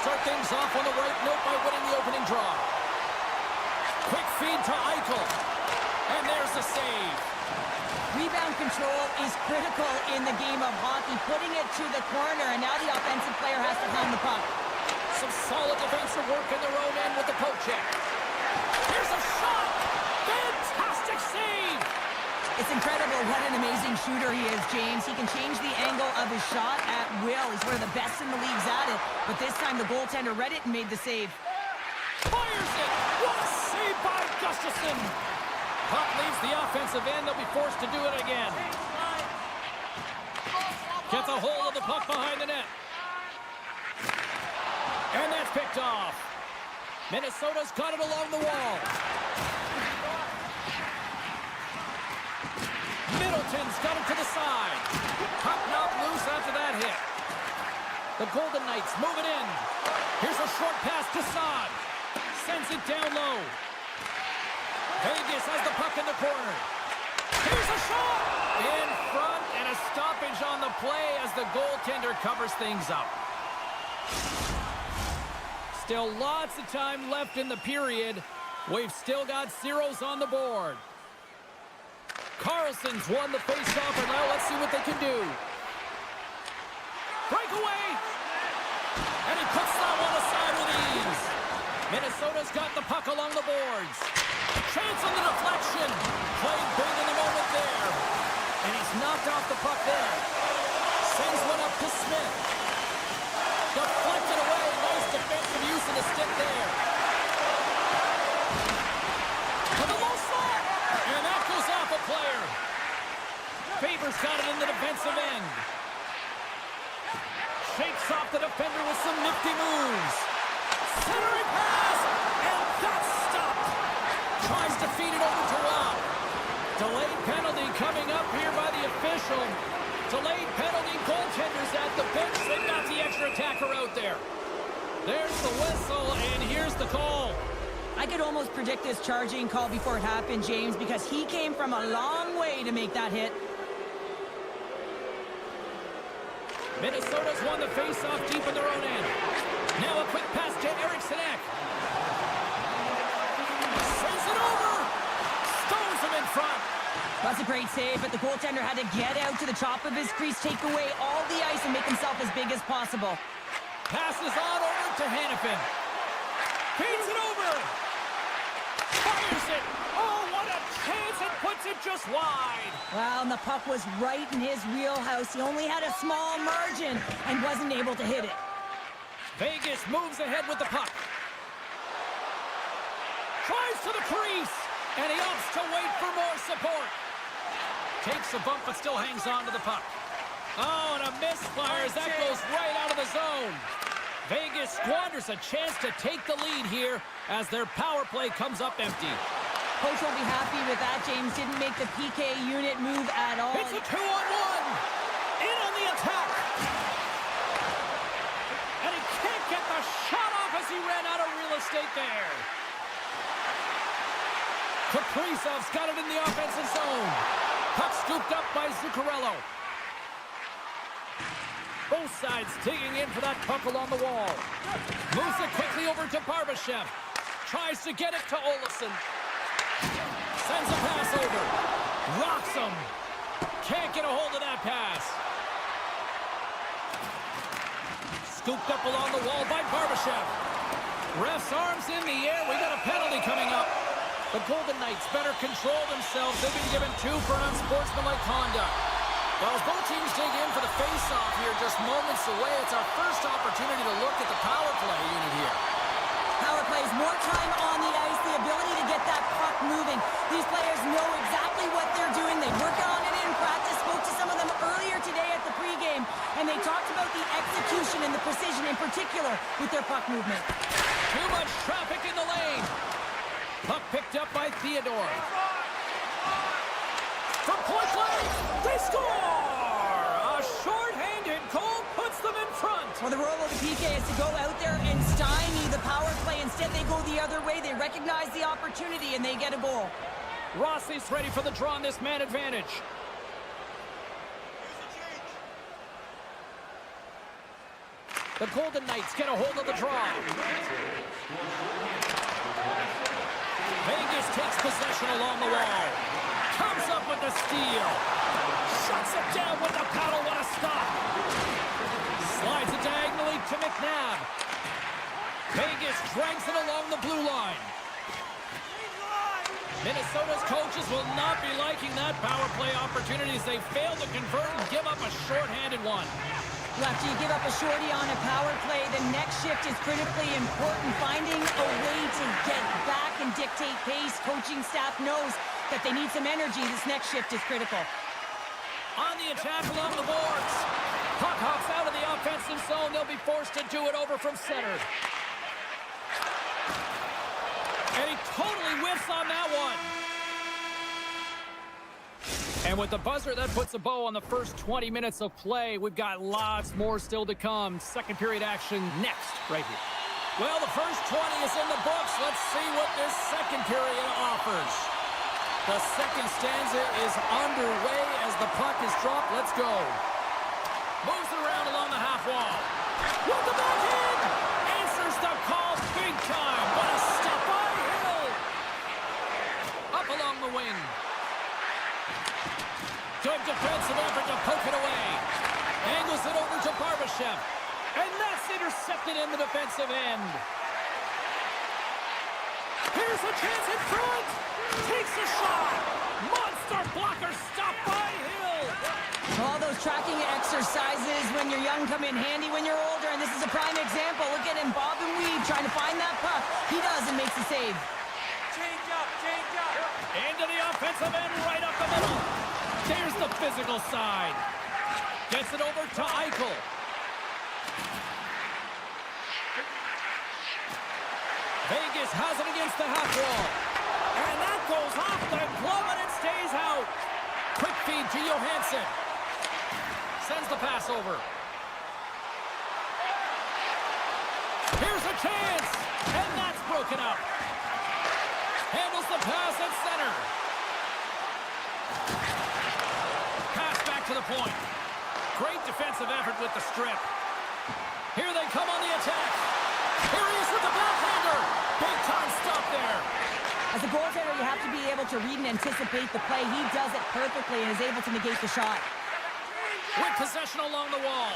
start things off on the right note by winning the opening draw. Quick feed to Eichel. And there's the save. Rebound control is critical in the game of hockey, putting it to the corner, and now the offensive player has to hound the puck. Some solid defensive work in their own end with the poke check. Here's a shot! Fantastic save! It's incredible what an amazing shooter he is, James. He can change the angle of his shot at will. He's one of the best in the leagues at it, but this time the goaltender read it and made the save. Fires it! What a save by Gustafsson! Puck leaves the offensive end. They'll be forced to do it again. Gets a hold of the puck behind the net. And that's picked off. Minnesota's got it along the wall. Middleton's got it to the side. Puck knocked loose after that hit. The Golden Knights move it in. Here's a short pass to Saad. Sends it down low. Vegas has the puck in the corner. Here's a shot! In front, and a stoppage on the play as the goaltender covers things up. Still lots of time left in the period. We've still got zeros on the board. Carlson's won the faceoff, and now let's see what they can do. Breakaway! And he puts that one aside with ease. Minnesota's got the puck along the boards. Chance on the deflection. Playing big in the moment there. And he's knocked off the puck there. Sends one up to Smith. Deflected away. Nice defensive use of the stick there. To the low slot. And that goes off a player. Faber's got it in the defensive end. Shakes off the defender with some nifty moves. Centering pass. And that's stopped. Tries to feed it over to Rob. Delayed penalty coming up here by the official. Delayed penalty, goaltenders at the bench. They've got the extra attacker out there. There's the whistle, and here's the call. I could almost predict this charging call before it happened, James, because he came from a long way to make that hit. Minnesota's won the face-off deep in their own end. Now a quick pass to Eriksson. Sends it over. Stones him in front. That's a great save, but the goaltender had to get out to the top of his crease, take away all the ice, and make himself as big as possible. Passes on over to Hannafin. Feeds it over. Fires it. Oh, what a chance. It puts it just wide. Well, and the puck was right in his wheelhouse. He only had a small margin and wasn't able to hit it. Vegas moves ahead with the puck. Tries Goes to the crease. And he opts to wait for more support. Takes a bump, but still hangs on to the puck. Oh, and a misfire as that goes right out of the zone. Vegas squanders a chance to take the lead here as their power play comes up empty. Coach won't be happy with that. James didn't make the PK unit move at all. It's a 2-on-1. In on the attack. And he can't get the shot off as he ran out of real estate there. Kaprizov's got it in the offensive zone. Puck scooped up by Zuccarello. Both sides digging in for that puck along the wall. Moves it quickly over to Barbashev. Tries to get it to Olofsson. Sends a pass over. Rocks him. Can't get a hold of that pass. Scooped up along the wall by Barbashev. Ref's arms in the air. We got a penalty coming up. The Golden Knights better control themselves. They've been given 2 for unsportsmanlike conduct. Well, as both teams dig in for the face-off here, just moments away, it's our first opportunity to look at the power play unit here. Power plays, more time on the ice, the ability to get that puck moving. These players know exactly what they're doing. They work on it in practice. Spoke to some of them earlier today at the pregame, and they talked about the execution and the precision in particular with their puck movement. Too much traffic in the lane. Puck picked up by Theodore. From point blank, they score! A short-handed goal puts them in front. Well, the role of the PK is to go out there and stymie the power play. Instead, they go the other way. They recognize the opportunity, and they get a goal. Rossi's ready for the draw on this man advantage. The Golden Knights get a hold of the draw. Vegas takes possession along the wall. Comes up with the steal. Shuts it down with the paddle. What a stop. Slides it diagonally to McNabb. Vegas drags it along the blue line. Minnesota's coaches will not be liking that power play opportunity as they fail to convert and give up a short-handed one. After you give up a shorty on a power play, the next shift is critically important. Finding a way to get back and dictate pace. Coaching staff knows that they need some energy. This next shift is critical. On the attack along the boards. Puck hops out of the offensive zone. They'll be forced to do it over from center. And he totally whiffs on that one. And with the buzzer, that puts a bow on the first 20 minutes of play. We've got lots more still to come. Second period action next, right here. Well, the first 20 is in the books. Let's see what this second period offers. The second stanza is underway as the puck is dropped. Let's go. Moves it around along the half wall. With the backhand! Answers the call big time. What a stop by Hill! Up along the wing. Good defensive effort to poke it away. Angles it over to Barbashev. And that's intercepted in the defensive end. Here's a chance in front. Takes a shot. Monster blocker stopped by Hill. All those tracking exercises when you're young come in handy when you're older, and this is a prime example. Look at him, bob and weave, trying to find that puck. He does and makes the save. Change up, change up. Into the offensive end, right up the middle. There's the physical side. Gets it over to Eichel. Vegas has it against the half wall. And that goes off the glove and it stays out. Quick feed to Johansson. Sends the pass over. Here's a chance. And that's broken up. Handles the pass at center. Pass back to the point. Great defensive effort with the strip. Here they come on the attack. Here he is with the backhander. Big time stop there. As a goaltender, you have to be able to read and anticipate the play. He does it perfectly and is able to negate the shot. With possession along the wall.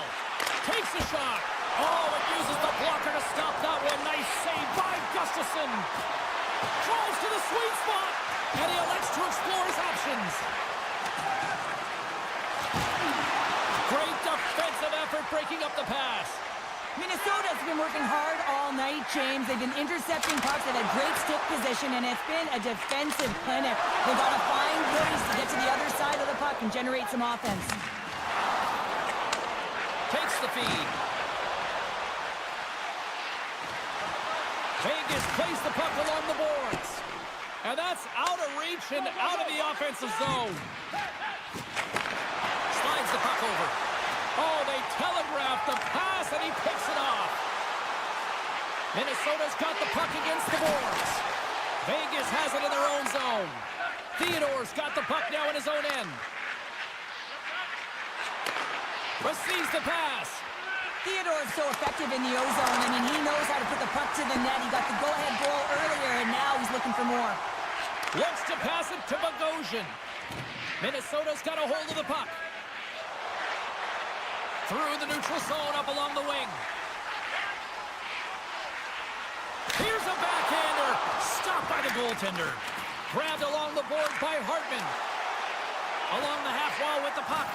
Takes the shot. Oh, it uses the blocker to stop that one. Nice save by Gustafsson. Drives to the sweet spot. And he elects to explore his options. Great defensive effort breaking up the pass. Minnesota's been working hard all night, James. They've been intercepting pucks. They've had great stick position, and it's been a defensive clinic. They've got to find ways to get to the other side of the puck and generate some offense. Takes the feed. Vegas plays the puck along the boards. And that's out of reach and out of the offensive zone. Slides the puck over. Oh, they telegraphed the pass, and he picks it off. Minnesota's got the puck against the boards. Vegas has it in their own zone. Theodore's got the puck now in his own end. Receives the pass. Theodore's so effective in the O-zone. I mean, he knows how to put the puck to the net. He got the go-ahead goal earlier, and now he's looking for more. Looks to pass it to Bogosian. Minnesota's got a hold of the puck. Through the neutral zone, up along the wing. Here's a backhander. Stopped by the goaltender. Grabbed along the boards by Hartman. Along the half wall with the puck.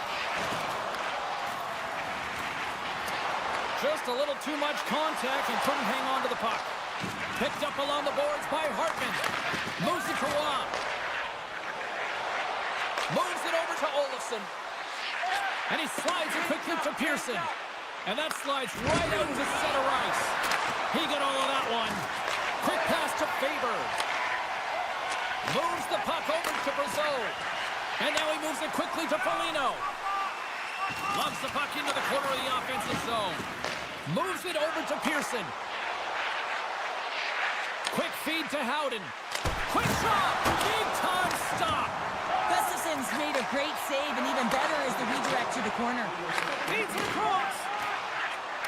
Just a little too much contact and couldn't hang on to the puck. Picked up along the boards by Hartman. Moves it to Roy. Moves it over to Olofsson. And he slides it quickly to Pearson. And that slides right out to center ice. He got all of that one. Quick pass to Faber. Moves the puck over to Brazeau. And now he moves it quickly to Foligno. Loves the puck into the corner of the offensive zone. Moves it over to Pearson. Quick feed to Howden. Quick shot! Big time stop! Gustafson's made a great save, and even better is the redirect to the corner. Feeds it across.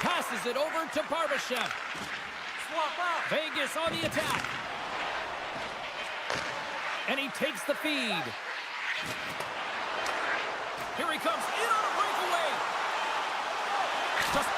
Passes it over to Barbashev. Swap out. Vegas on the attack. And he takes the feed. Here he comes in on a breakaway. Just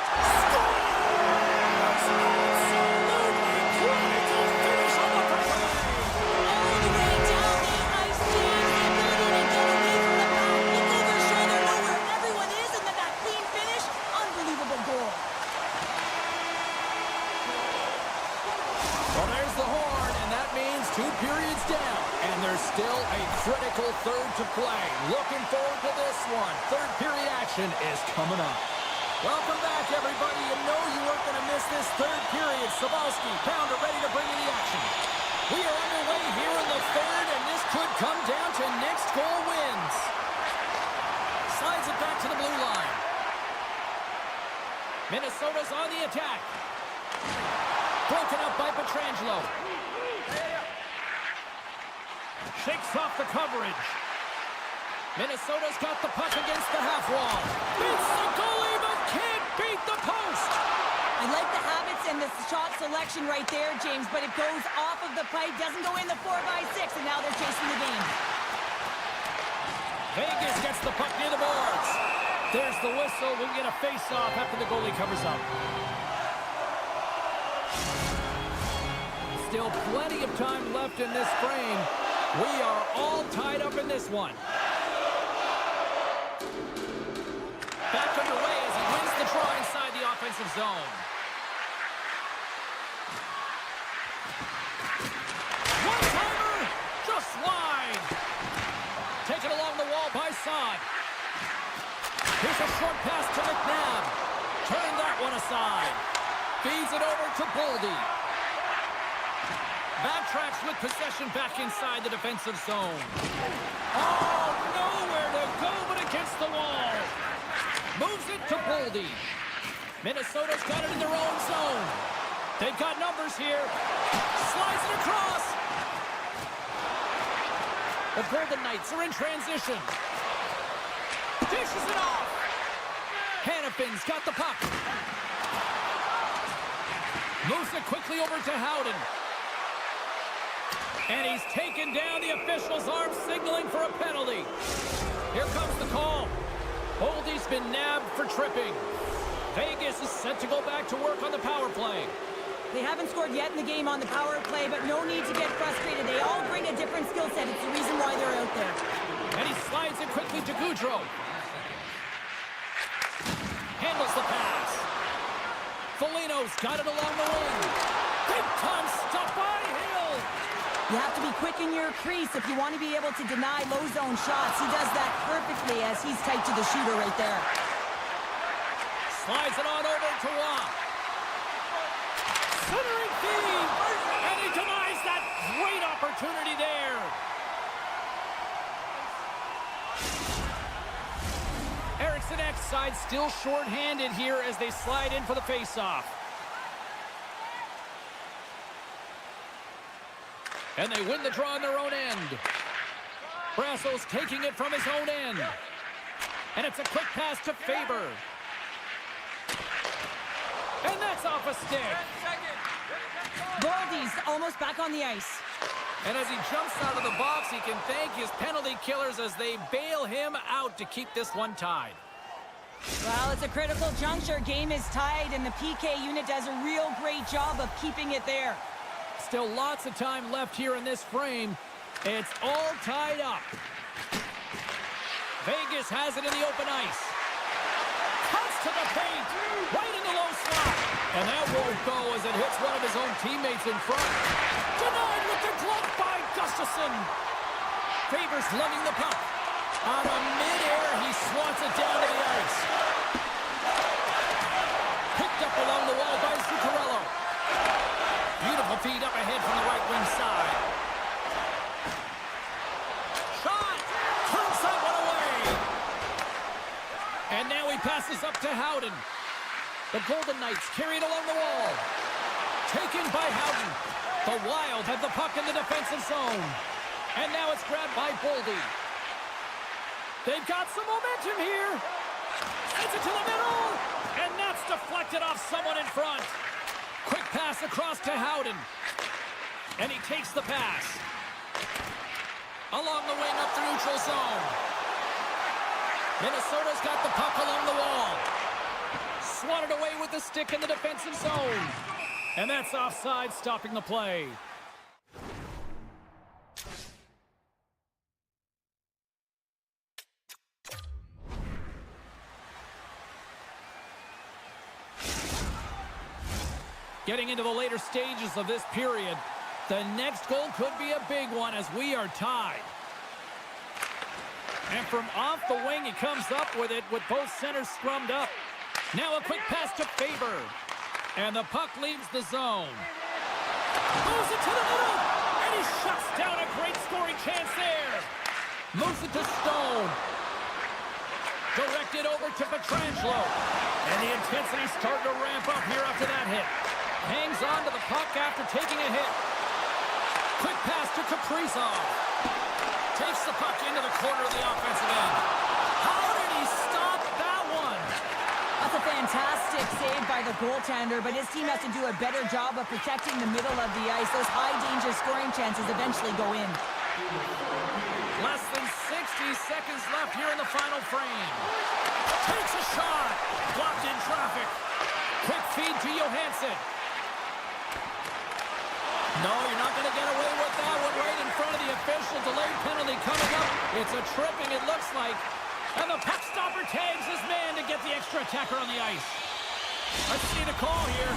periods down, and there's still a critical third to play. Looking forward to this one. Third period action is coming up. Welcome back, everybody. You know you weren't going to miss this third period. Sabalski, Pounder ready to bring you the action. We are underway here in the third, and this could come down to next goal wins. Slides it back to the blue line. Minnesota's on the attack. Broken up by Pietrangelo. Shakes off the coverage. Minnesota's got the puck against the half wall. Beats the goalie, but can't beat the post. I like the habits and the shot selection right there, James, but it goes off of the pipe, doesn't go in the 4x6, and now they're chasing the game. Vegas gets the puck near the boards. There's the whistle. We'll get a face-off after the goalie covers up. Still plenty of time left in this frame. We are all tied up in this one. Back underway as he wins the draw inside the offensive zone. One-timer, just wide. Taken along the wall by Saad. Here's a short pass to McNabb. Turn that one aside. Feeds it over to Boldy. Backtracks with possession back inside the defensive zone. Oh, nowhere to go but against the wall. Moves it to Boldy. Minnesota's got it in their own zone. They've got numbers here. Slides it across. The Golden Knights are in transition. Dishes it off. Hannafin's got the puck. Moves it quickly over to Howden. And he's taken down. The official's arm signaling for a penalty. Here comes the call. Boldy's been nabbed for tripping. Vegas is set to go back to work on the power play. They haven't scored yet in the game on the power play, but no need to get frustrated. They all bring a different skill set. It's the reason why they're out there. And he slides it quickly to Goudreau. Handles the pass. Foligno's got it along the wing. Big time stop by Hill. You have to be quick in your crease if you want to be able to deny low zone shots. He does that perfectly as he's tight to the shooter right there. Slides it on over to Waugh. Centering feed. And he denies that great opportunity there. Erickson X side still short-handed here as they slide in for the face-off. And they win the draw on their own end. Brasso's taking it from his own end. And it's a quick pass to Faber. And that's off a stick. Goldie's almost back on the ice. And as he jumps out of the box, he can thank his penalty killers as they bail him out to keep this one tied. Well, it's a critical juncture. Game is tied, and the PK unit does a real great job of keeping it there. Still lots of time left here in this frame. It's all tied up. Vegas has it in the open ice. Cuts to the paint. Right in the low slot. And that won't go as it hits one of his own teammates in front. Denied with the glove by Gustafsson. Faber's lugging the puck. Out of midair, he swats it down to the ice. Picked up along the wall by Zuccarello. Beautiful feed up ahead from the right wing side. Shot! Turns that one away. And now he passes up to Howden. The Golden Knights carry it along the wall. Taken by Howden. The Wild have the puck in the defensive zone. And now it's grabbed by Boldy. They've got some momentum here. Sends it to the middle. And that's deflected off someone in front. Quick pass across to Howden. And he takes the pass. Along the wing up the neutral zone. Minnesota's got the puck along the wall. Swatted away with the stick in the defensive zone. And that's offside, stopping the play. Getting into the later stages of this period, the next goal could be a big one as we are tied. And from off the wing, he comes up with it with both centers scrummed up. Now a quick pass to Faber. And the puck leaves the zone. Moves it to the middle. And he shuts down a great scoring chance there. Moves it to Stone. Directed over to Pietrangelo. And the intensity's starting to ramp up here after that hit. Hangs on to the puck after taking a hit. Quick pass to Kaprizov. Takes the puck into the corner of the offensive end. How did he stop that one? That's a fantastic save by the goaltender, but his team has to do a better job of protecting the middle of the ice. Those high-danger scoring chances eventually go in. Less than 60 seconds left here in the final frame. Takes a shot. Blocked in traffic. Quick feed to Johansson. No, you're not going to get away with that one right in front of the official. Delayed penalty coming up. It's a tripping, it looks like. And the puck stopper tags his man to get the extra attacker on the ice. Let's see the call here.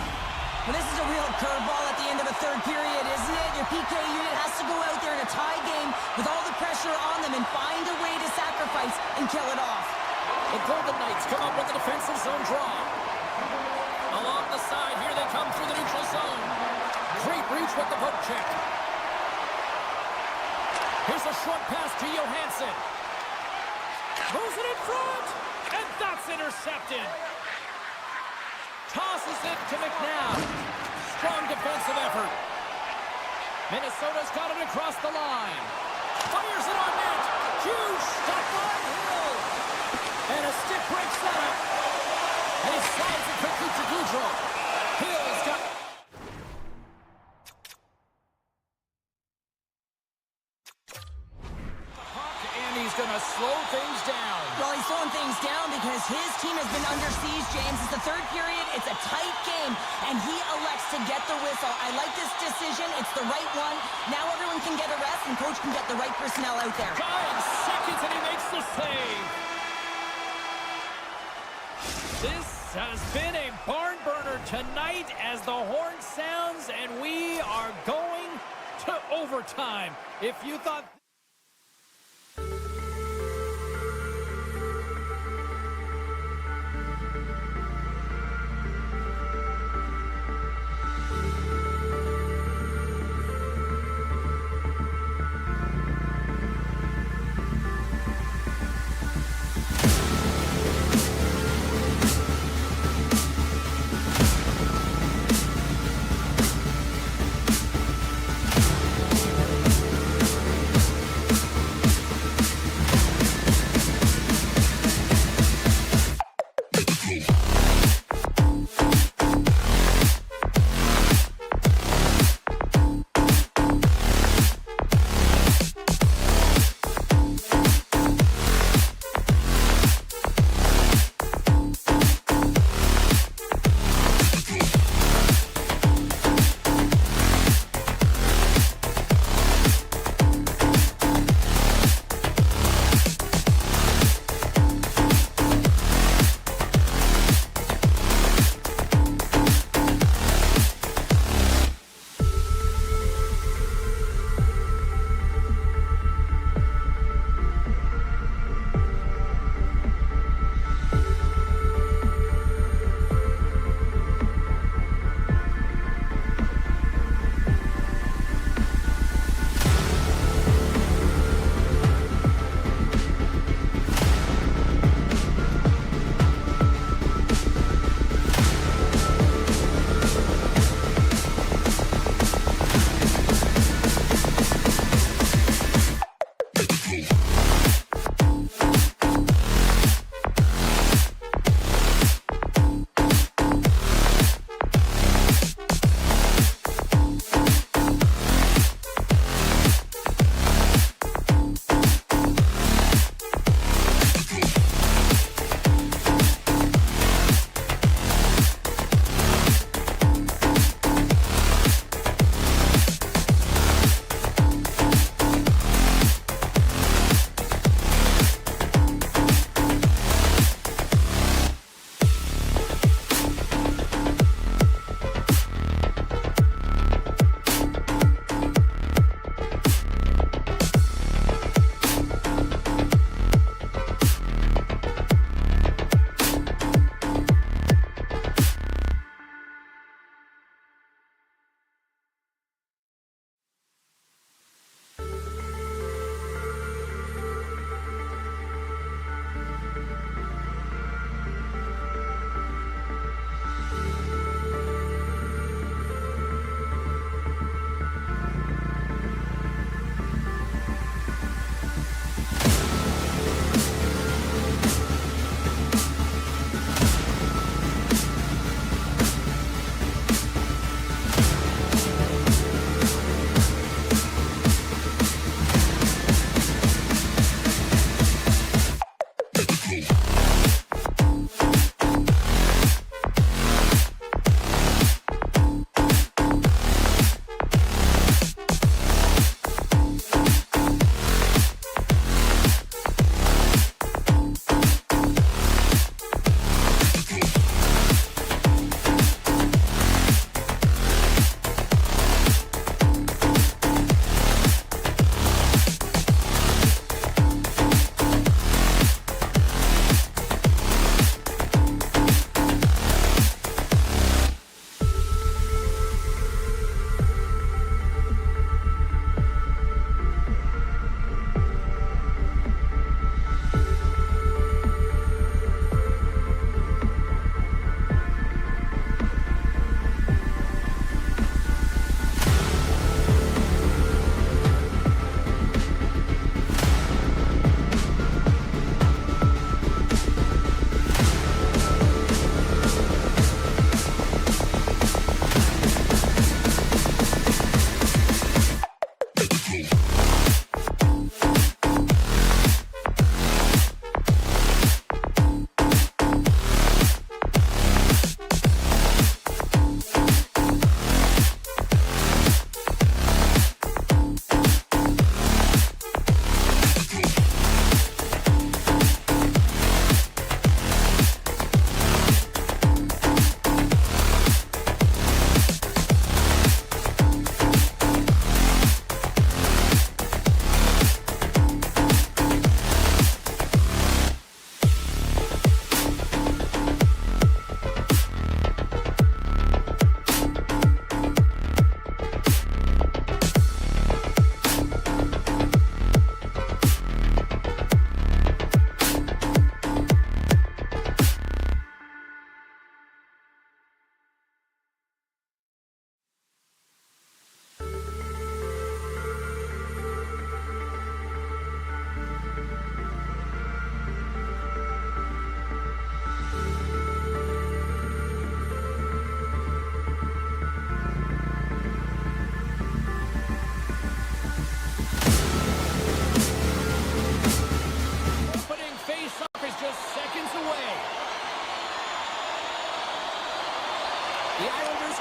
Well, this is a real curveball at the end of a third period, isn't it? Your PK unit has to go out there in a tie game with all the pressure on them and find a way to sacrifice and kill it off. The Golden Knights come up with the defensive zone draw. Along the side, here they come through the neutral zone. Great reach with the poke check. Here's a short pass to Johansson. Moves it in front, and that's intercepted. Tosses it to McNabb. Strong defensive effort. Minnesota's got it across the line. Fires it on net. Huge stop by Hill. And a stick breaks that up. And he slides it quickly to Goudreau. Hill's got... And he's going to slow things down. Well, he's slowing things down because his team has been under siege, James. It's the third period. It's a tight game, and he elects to get the whistle. I like this decision. It's the right one. Now everyone can get a rest, and coach can get the right personnel out there. 5 seconds, and he makes the save. This has been a barn burner tonight as the horn sounds and we are going to overtime. If you thought...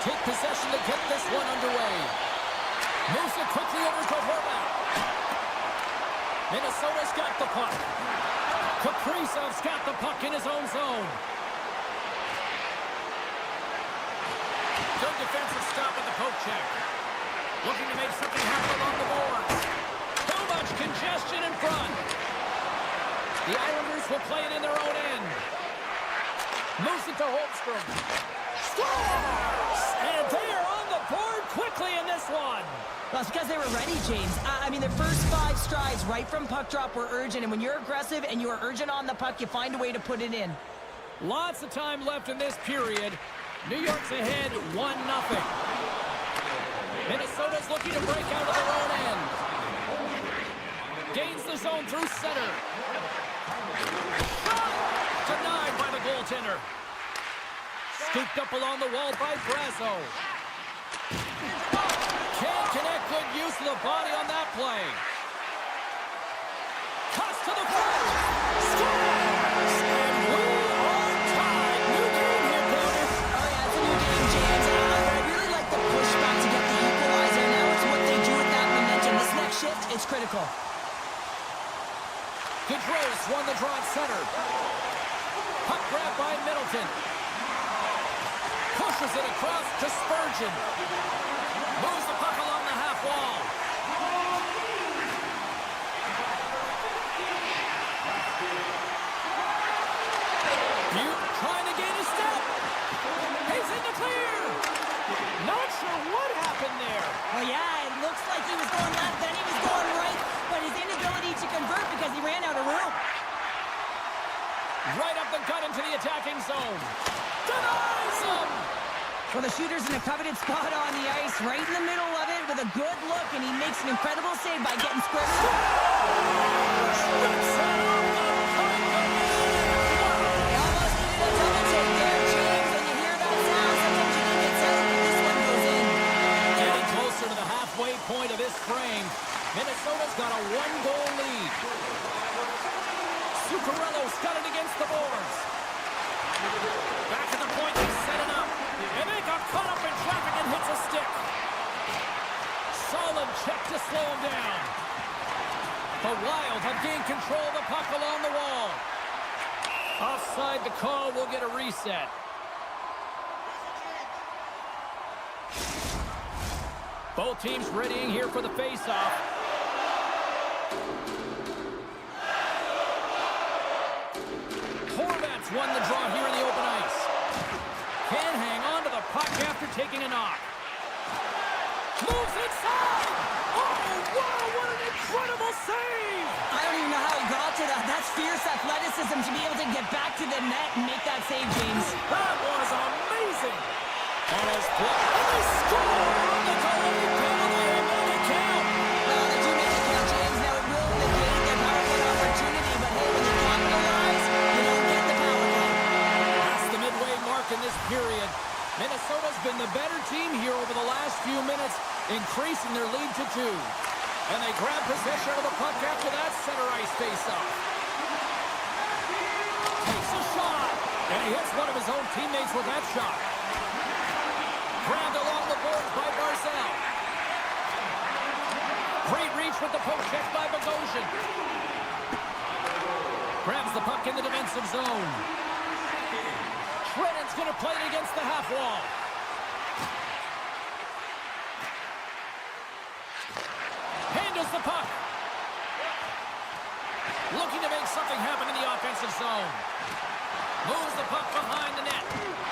take possession to get this one underway. Moves it quickly over to Horvath. Minnesota's got the puck. Kaprizov's got the puck in his own zone. Good defensive stop at the poke check. Looking to make something happen along the boards. Too much congestion in front. The Islanders will play it in their own end. Moves it to Holmstrom. Scores! And they are on the board quickly in this one. Well, it's because they were ready, James. I mean, their first 5 strides right from puck drop were urgent, and when you're aggressive and you are urgent on the puck, you find a way to put it in. Lots of time left in this period. New York's ahead 1-0. Minnesota's looking to break out of their own end. Gains the zone through center. Denied by the goaltender. Scooped up along the wall by Brazo. Can't connect. Good use of the body on that play. Cuts to the front. Scores! And we are tied. New game here, Connor. Oh, yeah, it's a new game, James. I really like the pushback to get the equalizer. Now it's what they do with that momentum. This next shift, it's critical. Gaudreau's won the draw at center. Puck grab by Middleton. Pushes it across to Spurgeon. Moves the puck along the half wall. Butte trying to gain a step. He's in the clear. Not sure what happened there. Well, yeah, it looks like he was going left, then he was going right, but his inability to convert because he ran out of room. Right up the gut into the attacking zone. Denies him! Well, the shooter's in a coveted spot on the ice, right in the middle of it with a good look, and he makes an incredible save by getting squared. Point of this frame. Minnesota's got a 1-goal lead. Zuccarello's got it against the boards. Back to the point, they set it up. And they got caught up in traffic and hits a stick. Solid check to slow him down. The Wild have gained control of the puck along the wall. Offside the call, will get a reset. Both teams readying here for the face-off. Horvath's won the draw here in the open ice. Can hang on to the puck after taking a knock. Moves inside! Oh, wow, what an incredible save! I don't even know how he got to that. That's fierce athleticism to be able to get back to the net and make that save, James. That was amazing! And as they score on the goal, penalty, and they count. Well, they do make it count, James. Now it will negate their power play opportunity, but hey, when you capitalize, you don't get the power play. That's the midway mark in this period. Minnesota's been the better team here over the last few minutes, increasing their lead to 2. And they grab possession of the puck after that center ice face-off. Takes a shot, and he hits one of his own teammates with that shot. Grabbed along the boards by Barzal. Great reach with the poke check by Bogosian. Grabs the puck in the defensive zone. Trenton's going to play it against the half wall. Handles the puck. Looking to make something happen in the offensive zone. Moves the puck behind the net.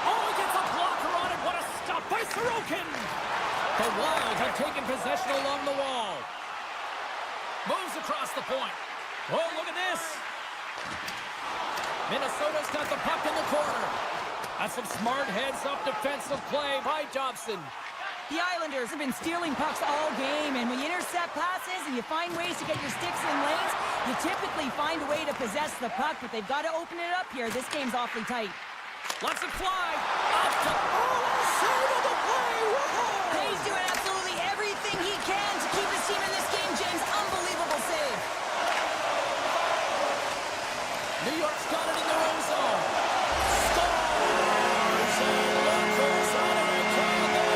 Oh, he gets a blocker on it. What a stop by Sorokin. The Wild have taken possession along the wall. Moves across the point. Oh, look at this. Minnesota's got the puck in the corner. That's some smart heads-up defensive play by Dobson. The Islanders have been stealing pucks all game, and when you intercept passes and you find ways to get your sticks in lanes, you typically find a way to possess the puck, but they've got to open it up here. This game's awfully tight. Lets it fly. Up to side of the play. Whoa! He's doing absolutely everything he can to keep his team in this game, James. Unbelievable save. New York's got it in their own zone. Scores! And look who's out of the can.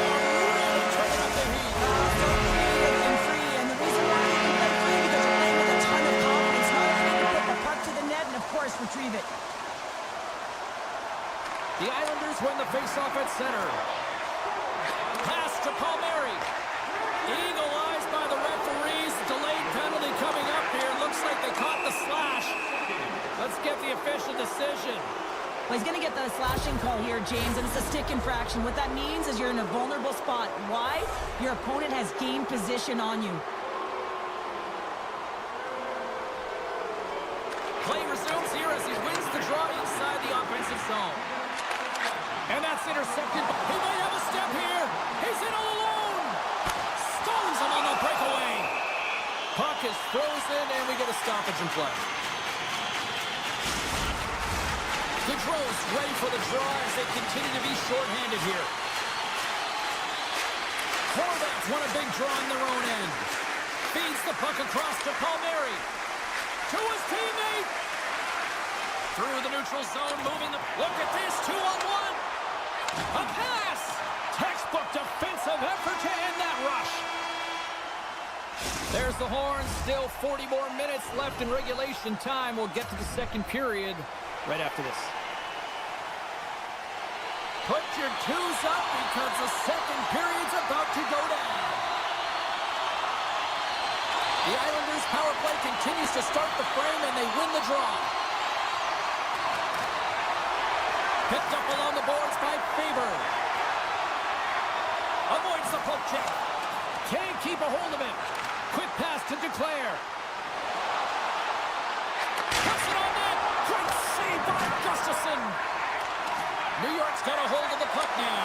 The Islanders win the faceoff at center. Pass to Palmieri. Eagle eyes by the referees. Delayed penalty coming up here. Looks like they caught the slash. Let's get the official decision. Well, he's going to get the slashing call here, James, and it's a stick infraction. What that means is you're in a vulnerable spot. Why? Your opponent has gained position on you. Play resumes here as he wins the draw inside the offensive zone. And that's intercepted. He might have a step here. He's in all alone. Stones him on the breakaway. Puck is frozen, and we get a stoppage in play. Gaudreau's ready for the draw as they continue to be shorthanded here. Horvats want a big draw on their own end. Feeds the puck across to Palmieri. To his teammate. Through the neutral zone, moving the... Look at this, 2-on-1. A pass. Textbook defensive effort to end that rush. There's the horn. Still 40 more minutes left in regulation time. We'll get to the second period right after this. Put your twos up because the second period's about to go down. The Islanders' power play continues to start the frame, and they win the draw. Picked up along the boards by Faber. Avoids the poke check. Can't keep a hold of it. Quick pass to Duclair. Puts it on net. Great save by Gustafsson. New York's got a hold of the puck now.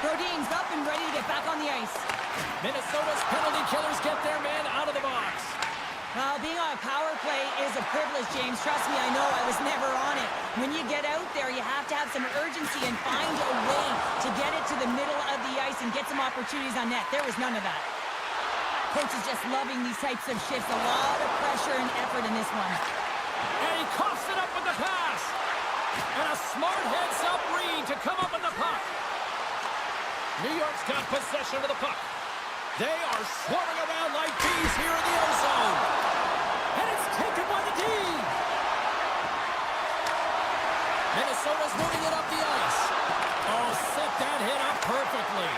Brodin's up and ready to get back on the ice. Minnesota's penalty killers get their man out of the box. Being on a power play is a privilege, James. Trust me, I know. I was never on it. When you get out there, you have to have some urgency and find a way to get it to the middle of the ice and get some opportunities on net. There was none of that. Coach is just loving these types of shifts. A lot of pressure and effort in this one. And he coughs it up with the pass. And a smart heads-up read to come up with the puck. New York's got possession of the puck. They are swarming around like bees here in the O-zone. And it's taken by the D. Minnesota's moving it up the ice. Oh, set that hit up perfectly.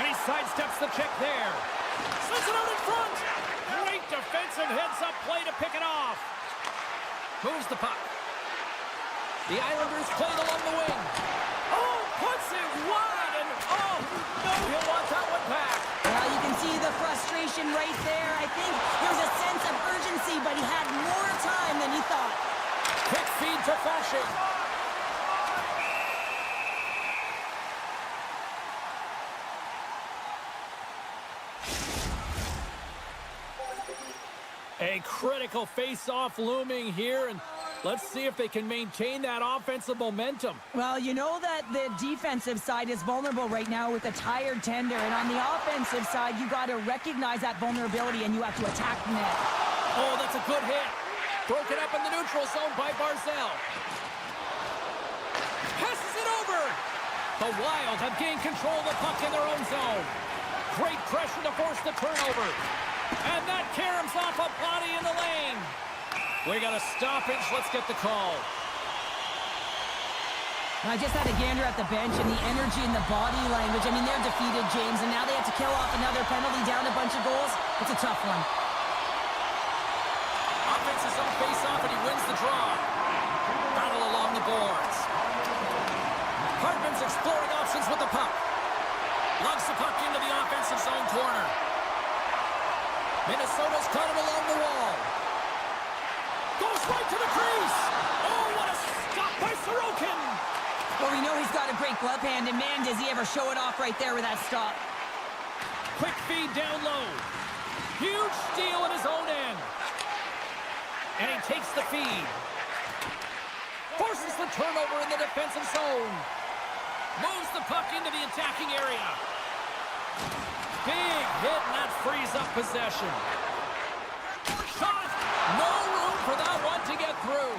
And he sidesteps the check there. Sends it out in front. Great defensive heads-up play to pick it off. Moves the puck. The Islanders played along the wing. Oh, puts it wide, and oh, no, he'll want that one back. Well, you can see the frustration right there. I think there's a sense of urgency, but he had more time than he thought. Quick feed to Fasching. A critical face-off looming here, and let's see if they can maintain that offensive momentum. Well, you know that the defensive side is vulnerable right now with a tired tender, and on the offensive side, you got to recognize that vulnerability and you have to attack the net. Oh, that's a good hit. Broken up in the neutral zone by Barzal. Passes it over. The Wild have gained control of the puck in their own zone. Great pressure to force the turnover. And that caroms off a body in the lane. We got a stoppage. Let's get the call. I just had a gander at the bench, and the energy and the body language. I mean, they're defeated, James, and now they have to kill off another penalty, down a bunch of goals. It's a tough one. Offense is on face-off, and he wins the draw. Battle along the boards. Hartman's exploring options with the puck. Lugs the puck into the offensive zone corner. Minnesota's caught him along the wall. Goes right to the crease. Oh, what a stop by Sorokin. Well, we know he's got a great glove hand, and man, does he ever show it off right there with that stop. Quick feed down low. Huge steal at his own end. And he takes the feed. Forces the turnover in the defensive zone. Moves the puck into the attacking area. Big hit, and that frees up possession. Shot! No room for that one to get through.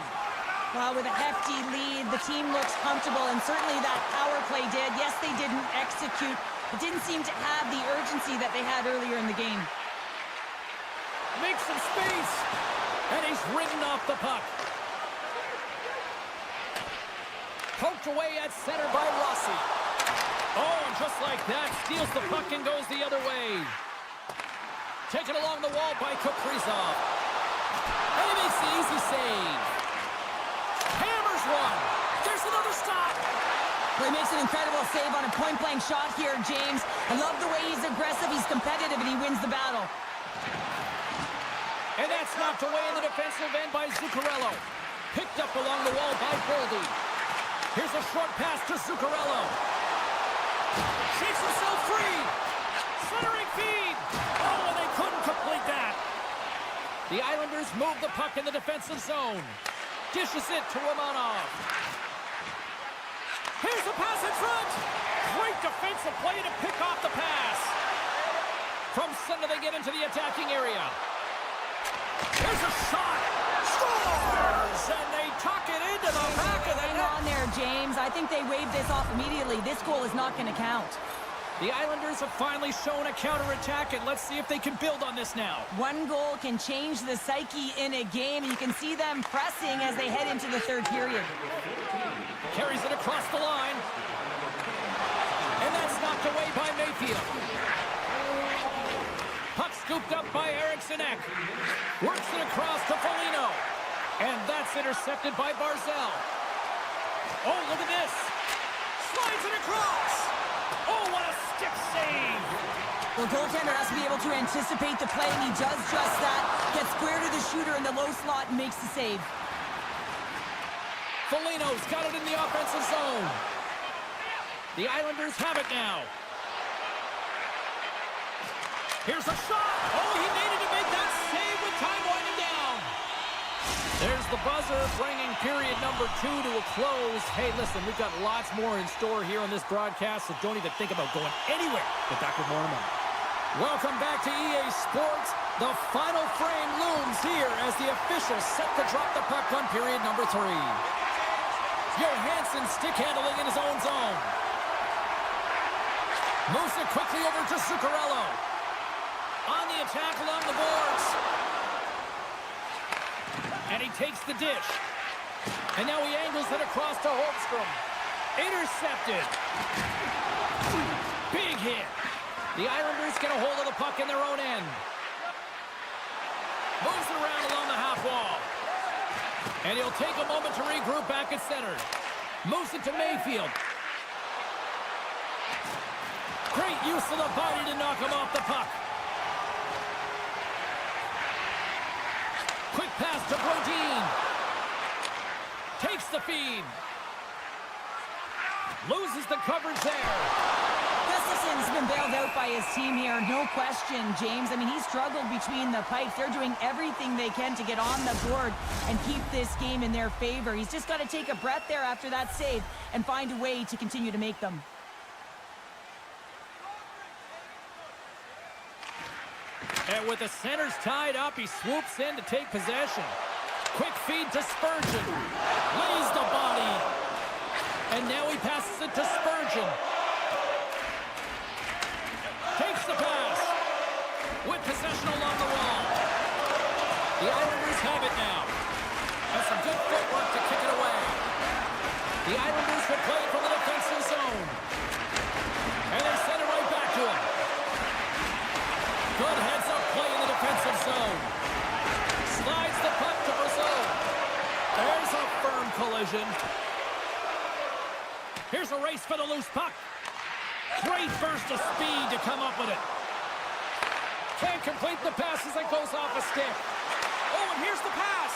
Well, with a hefty lead, the team looks comfortable, and certainly that power play did. Yes, they didn't execute. It didn't seem to have the urgency that they had earlier in the game. Makes some space, and he's ridden off the puck. Poked away at center by Rossi. Oh, and just like that, steals the puck and goes the other way. Taken along the wall by Kaprizov. And he makes the easy save. Hammers one. There's another stop. Well, he makes an incredible save on a point-blank shot here, James. I love the way he's aggressive, he's competitive, and he wins the battle. And that's knocked away in the defensive end by Zuccarello. Picked up along the wall by Goldie. Here's a short pass to Zuccarello. Shakes himself free. Centering feed. Oh, and they couldn't complete that. The Islanders move the puck in the defensive zone. Dishes it to Romanov. Here's the pass in front. Great defensive play to pick off the pass. From center they get into the attacking area. Here's a shot. Scores! And they tuck it into the back of the Hang net. on there, James. I think they waved this off immediately. This goal is not going to count. The Islanders have finally shown a counterattack, and let's see if they can build on this now. One goal can change the psyche in a game, and you can see them pressing as they head into the third period. Carries it across the line. And that's knocked away by Mayfield. Puck scooped up by Eriksson Ek. Works it across to Foligno. And that's intercepted by Barzal. Oh, look at this. Slides it across. Oh, what a stick save. The goaltender has to be able to anticipate the play, and he does just that. Gets square to the shooter in the low slot and makes the save. Foligno's got it in the offensive zone. The Islanders have it now. Here's a shot. Oh, he needed to make that save with time winding down. There's the buzzer, bringing period number 2 to a close. Hey, listen, we've got lots more in store here on this broadcast, so don't even think about going anywhere. Get back with more in a moment. Welcome back to EA Sports. The final frame looms here as the officials set to drop the puck on period number 3. Johansson stick handling in his own zone. Moves it quickly over to Zuccarello. On the attack along the boards. And he takes the dish. And now he angles it across to Holmstrom. Intercepted. Big hit. The Islanders get a hold of the puck in their own end. Moves it around along the half wall. And he'll take a moment to regroup back at center. Moves it to Mayfield. Great use of the body to knock him off the puck. Quick pass to Brodin. Takes the feed. Loses the coverage there. Gustafson's been bailed out by his team here, no question, James. I mean, he struggled between the pipes. They're doing everything they can to get on the board and keep this game in their favor. He's just got to take a breath there after that save and find a way to continue to make them. And with the centers tied up, he swoops in to take possession. Quick feed to Spurgeon. Lays the body. And now he passes it to Spurgeon. Takes the pass. With possession along the wall. The Islanders have it now. And some good footwork to kick it away. The Islanders will play from the defensive zone. And they send it right back to him. Good heads-up play in the defensive zone. Slides the puck to Brazeau. There's a firm collision. Here's a race for the loose puck. Great burst of speed to come up with it. Can't complete the pass as it goes off a stick. Oh, and here's the pass.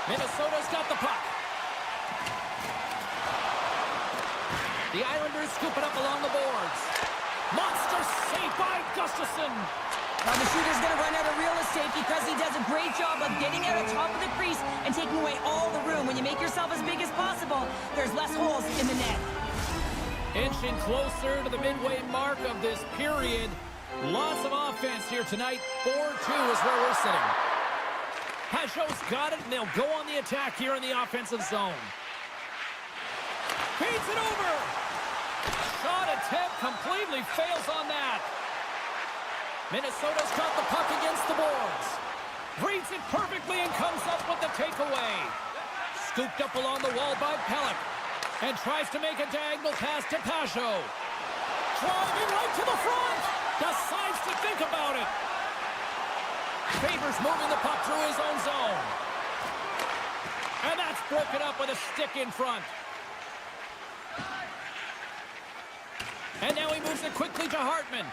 Minnesota's got the puck. The Islanders scoop it up along the boards. Monster save by Gustafsson. Well, the shooter's going to run out of real estate because he does a great job of getting out on top of the crease and taking away all the room. When you make yourself as big as possible, there's less holes in the net. Inching closer to the midway mark of this period. Lots of offense here tonight. 4-2 is where we're sitting. Pajot's got it, and they'll go on the attack here in the offensive zone. Feeds it over. Shot attempt completely fails on that. Minnesota's got the puck against the boards. Reads it perfectly and comes up with the takeaway. Scooped up along the wall by Pellick. And tries to make a diagonal pass to Pacho. Driving right to the front. Decides to think about it. Favors moving the puck through his own zone. And that's broken up with a stick in front. And now he moves it quickly to Hartman.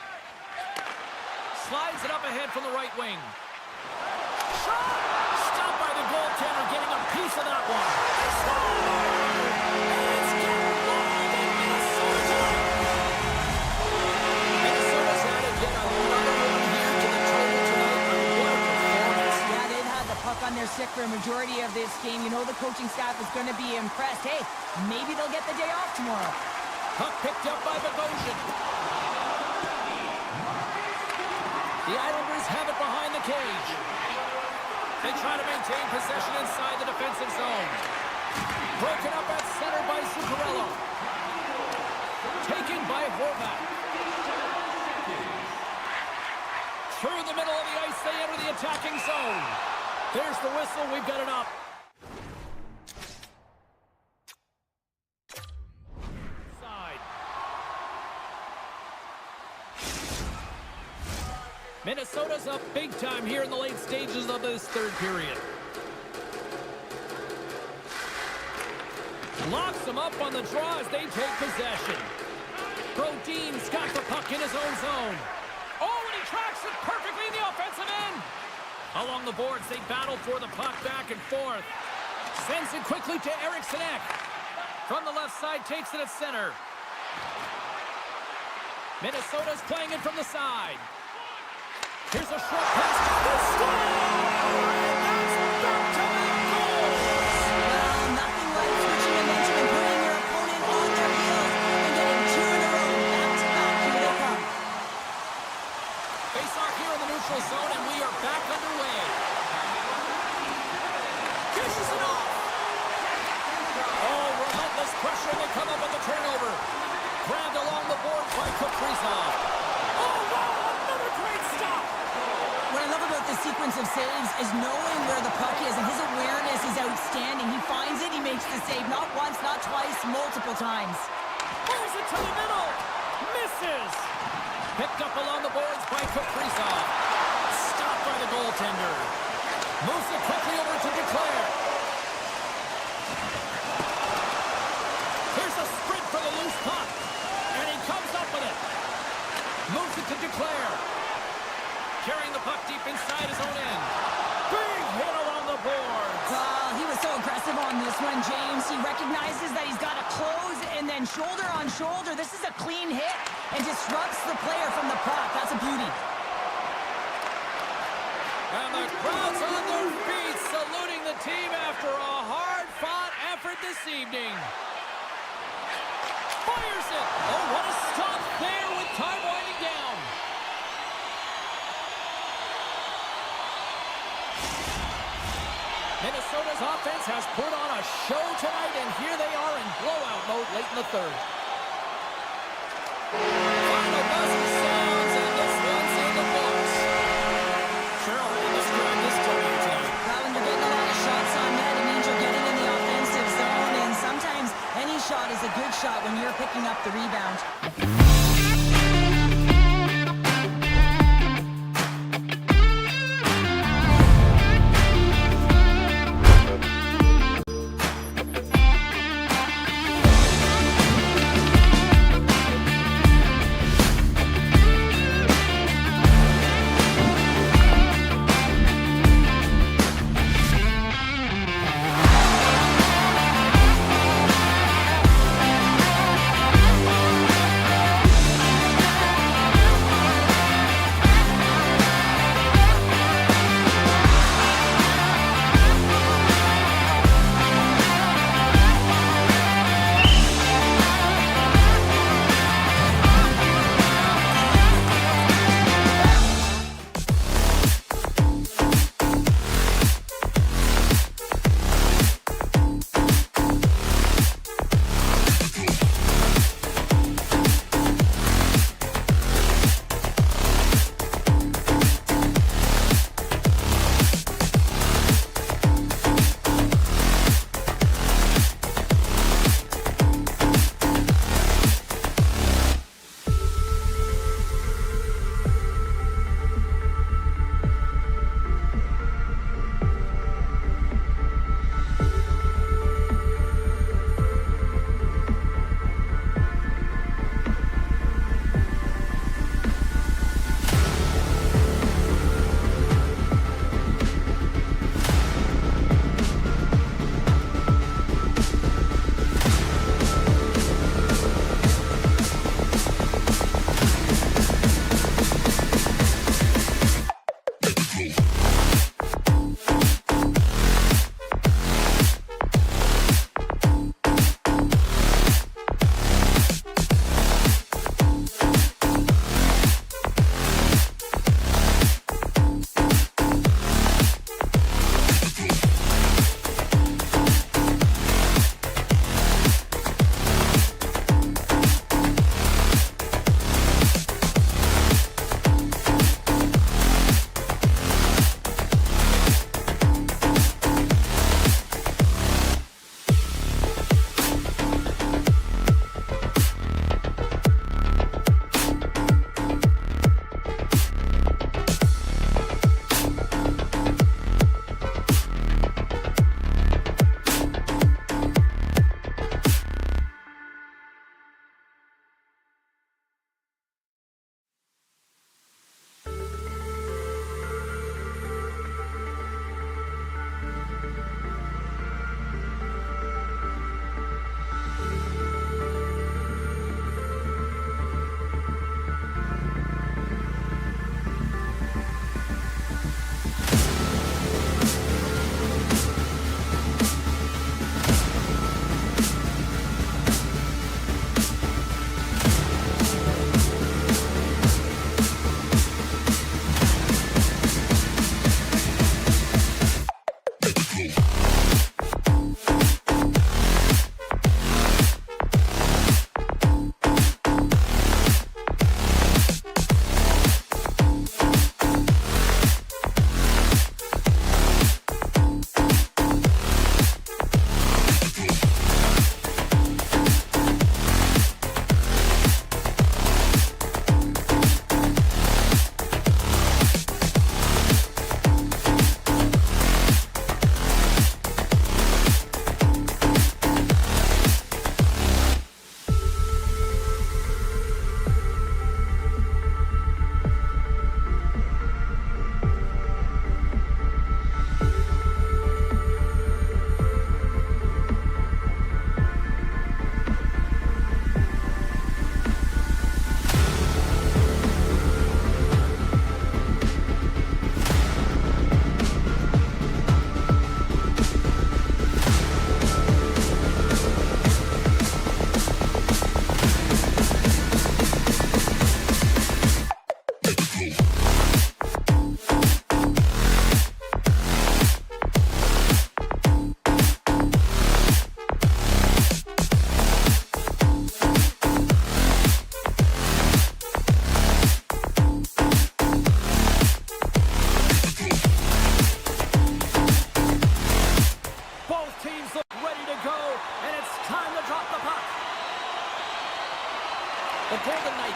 Slides it up ahead from the right wing. Shot! Stopped by the goaltender, getting a piece of that one. It's getting live in Minnesota tonight. Minnesota's added yet another one here to the total tonight. What a performance. Yeah, they've had the puck on their stick for a majority of this game. You know the coaching staff is going to be impressed. Hey, maybe they'll get the day off tomorrow. Puck picked up by Bogosian. The Islanders have it behind the cage. They try to maintain possession inside the defensive zone. Broken up at center by Zuccarello. Taken by Horvat. Through the middle of the ice, they enter the attacking zone. There's the whistle. We've got it up. Minnesota's up big time here in the late stages of this third period. Locks them up on the draw as they take possession. Brodin's got the puck in his own zone. Oh, and he tracks it perfectly in the offensive end. Along the boards, they battle for the puck back and forth. Sends it quickly to Eriksson Ek. From the left side, takes it at center. Minnesota's playing it from the side. Here's a short pass. The score! And that's back-to-back goals! Well, nothing like switching momentum and putting your opponent on their heels and getting two in a row. Back-to-back, here they come. Face-off here in the neutral zone, and we are back underway. Dishes it off. Oh, relentless pressure, and they come up with the turnover. Grabbed along the board by Kaprizov. Oh, wow, another great stop. What I love about this sequence of saves is knowing where the puck is, and his awareness is outstanding. He finds it, he makes the save, not once, not twice, multiple times. Pulls it to the middle. Misses. Picked up along the boards by Kaprizov. Stopped by the goaltender. Moves it quickly over to Declare. Here's a sprint for the loose puck. And he comes up with it. Moves it to Declare. Carrying the puck deep inside his own end. Big hit along the boards. He was so aggressive on this one, James. He recognizes that he's got to close and then shoulder on shoulder. This is a clean hit and disrupts the player from the puck. That's a beauty. And the crowd's on their feet saluting the team after a hard-fought effort this evening. Fires it. Oh, what a stop there with time winding down. Minnesota's offense has put on a show tonight, and here they are in blowout mode late in the third. Final buzzer sounds, and this one's in the books. Cheryl, how do you describe this tournament tonight? Well, when you're getting a lot of shots on net, it means you're getting in the offensive zone, and sometimes any shot is a good shot when you're picking up the rebound.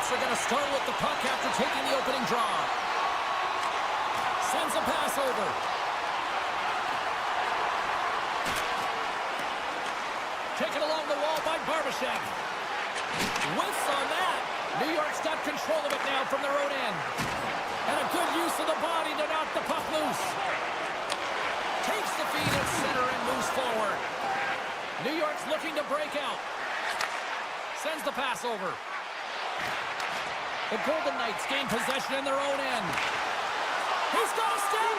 Yorks are going to start with the puck after taking the opening draw. Sends a pass over. Taken along the wall by Barbashev. Whiffs on that. New York's got control of it now from their own end. And a good use of the body to knock the puck loose. Takes the feed at center and moves forward. New York's looking to break out. Sends the pass over. The Golden Knights gain possession in their own end. He's got a step.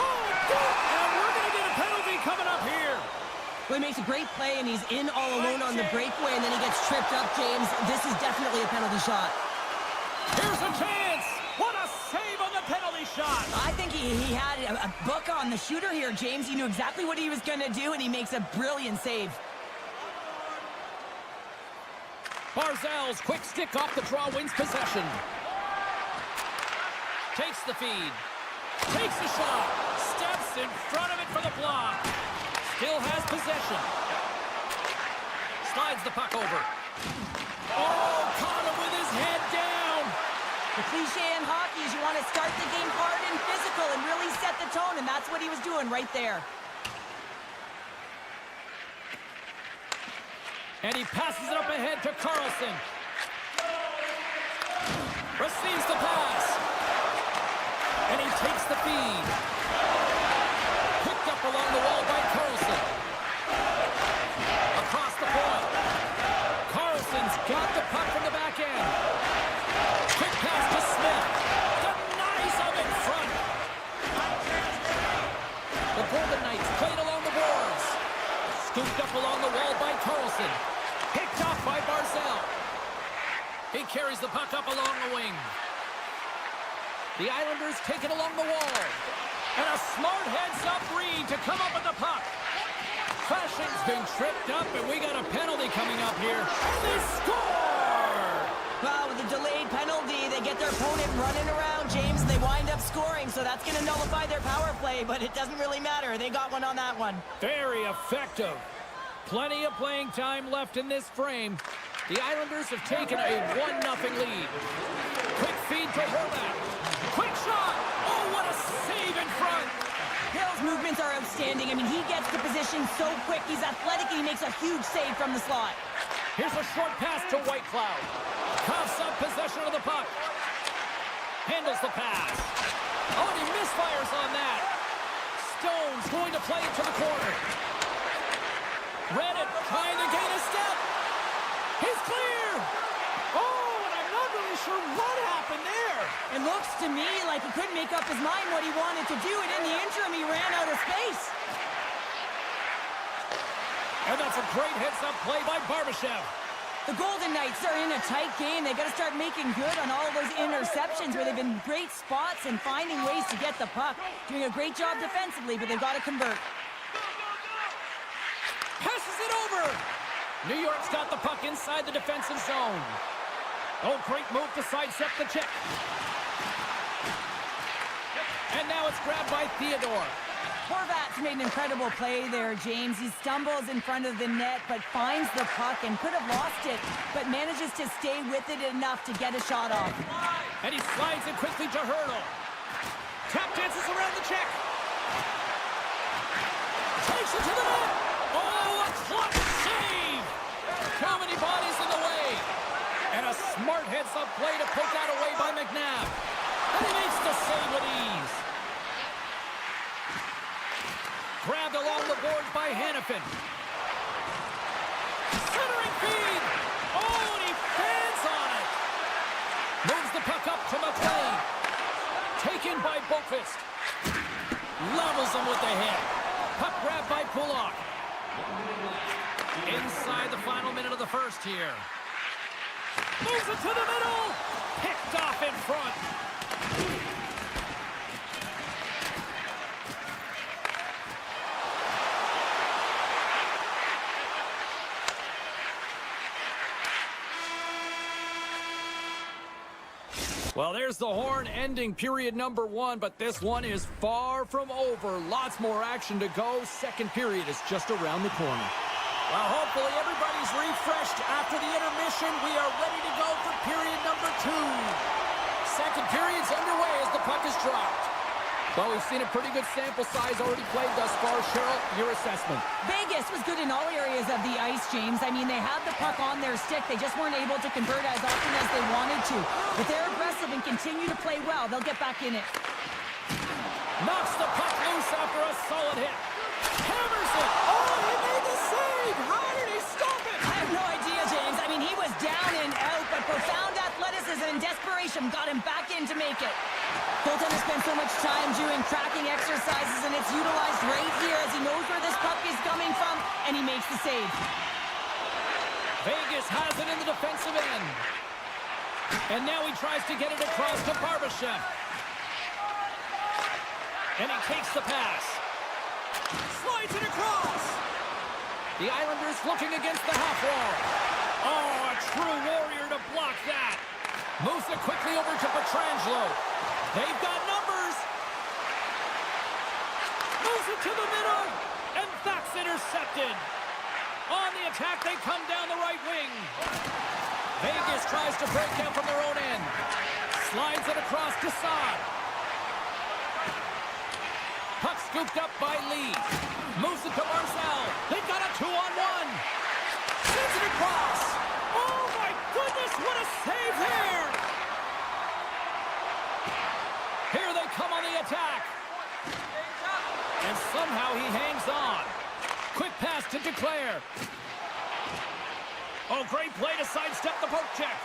Oh, and we're going to get a penalty coming up here. Well, he makes a great play, and he's in all alone on the breakaway, and then he gets tripped up, James. This is definitely a penalty shot. Here's a chance. What a save on the penalty shot. I think he had a book on the shooter here, James. He knew exactly what he was going to do, and he makes a brilliant save. Barzal's quick stick off the draw wins possession. Takes the feed. Takes the shot. Steps in front of it for the block. Still has possession. Slides the puck over. Oh, caught him with his head down. The cliche in hockey is you want to start the game hard and physical and really set the tone, and that's what he was doing right there. And he passes it up ahead to Carlson. Receives the pass. And he takes the feed. Picked up along the wall by Carlson. Across the point. Carlson's got the puck from the back end. Quick pass to Smith. Denies him in front. The Golden Knights played along the boards. Scooped up along the wall by Carlson. Picked off by Barzal. He carries the puck up along the wing. The Islanders take it along the wall. And a smart heads-up read to come up with the puck. Fashion's been tripped up, and we got a penalty coming up here. They score! Well, with a delayed penalty, they get their opponent running around, James, and they wind up scoring, so that's going to nullify their power play, but it doesn't really matter. They got one on that one. Very effective. Plenty of playing time left in this frame. The Islanders have taken a 1-0 lead. Quick feed to Horvat. Quick shot! Oh, what a save in front! Hill's movements are outstanding. I mean, he gets to position so quick. He's athletic, and he makes a huge save from the slot. Here's a short pass to Whitecloud. Coughs up possession of the puck. Handles the pass. Oh, and he misfires on that. Stone's going to play it to the corner. Reddit trying to gain a step. He's clear. Oh, and I'm not really sure what happened there. It looks to me like he couldn't make up his mind what he wanted to do, and in the interim, he ran out of space. And that's a great heads-up play by Barbashev. The Golden Knights are in a tight game. They got to start making good on all of those interceptions where they've been great spots and finding ways to get the puck. Doing a great job defensively, but they've got to convert. Passes it over. New York's got the puck inside the defensive zone. Oh, great move to sidestep the check. And now it's grabbed by Theodore. Horvat's made an incredible play there, James. He stumbles in front of the net, but finds the puck and could have lost it, but manages to stay with it enough to get a shot off. And he slides it quickly to Hurdle. Tap dances around the check. Takes it to the net. Oh, a clutch save. How many bodies in the way? And a smart heads-up play to poke that away by McNabb. And he makes the save with ease. Grabbed along the boards by Hannafin. Centering feed. Oh, and he fans on it. Moves the puck up to McLean. Taken by Boqvist. Levels him with the hit. Puck grabbed by Pulak. Inside the final minute of the first here. Moves it to the middle. Picked off in front. Well, there's the horn ending period number 1, but this one is far from over. Lots more action to go. Second period is just around the corner. Well, hopefully everybody's refreshed after the intermission. We are ready to go for period number 2. Second period's underway as the puck is dropped. Well, we've seen a pretty good sample size already played thus far. Cheryl, your assessment. Vegas was good in all areas of the ice, James. I mean, they had the puck on their stick. They just weren't able to convert as often as they wanted to. But they're aggressive and continue to play well. They'll get back in it. Knocks the puck loose after a solid hit. Hammers it. Oh, he made the save. How did he stop it? I have no idea, James. I mean, he was down and out, but profound athleticism and desperation got him back in to make it. Goaltender spends so much time doing tracking exercises, and it's utilized right here as he knows where this puck is coming from, and he makes the save. Vegas has it in the defensive end. And now he tries to get it across to Barbashev. And he takes the pass. Slides it across. The Islanders looking against the half wall. Oh, a true warrior to block that. Moves it quickly over to Pietrangelo. They've got numbers. Moves it to the middle. And that's intercepted. On the attack, they come down the right wing. Vegas tries to break down from their own end. Slides it across to Saad. Puck scooped up by Lee. Moves it to Marcel. They've got a 2-on-1. Sends it across. Oh, my goodness, what a save here. Here they come on the attack. And somehow he hangs on. Quick pass to Declare. Oh, great play to sidestep the poke check.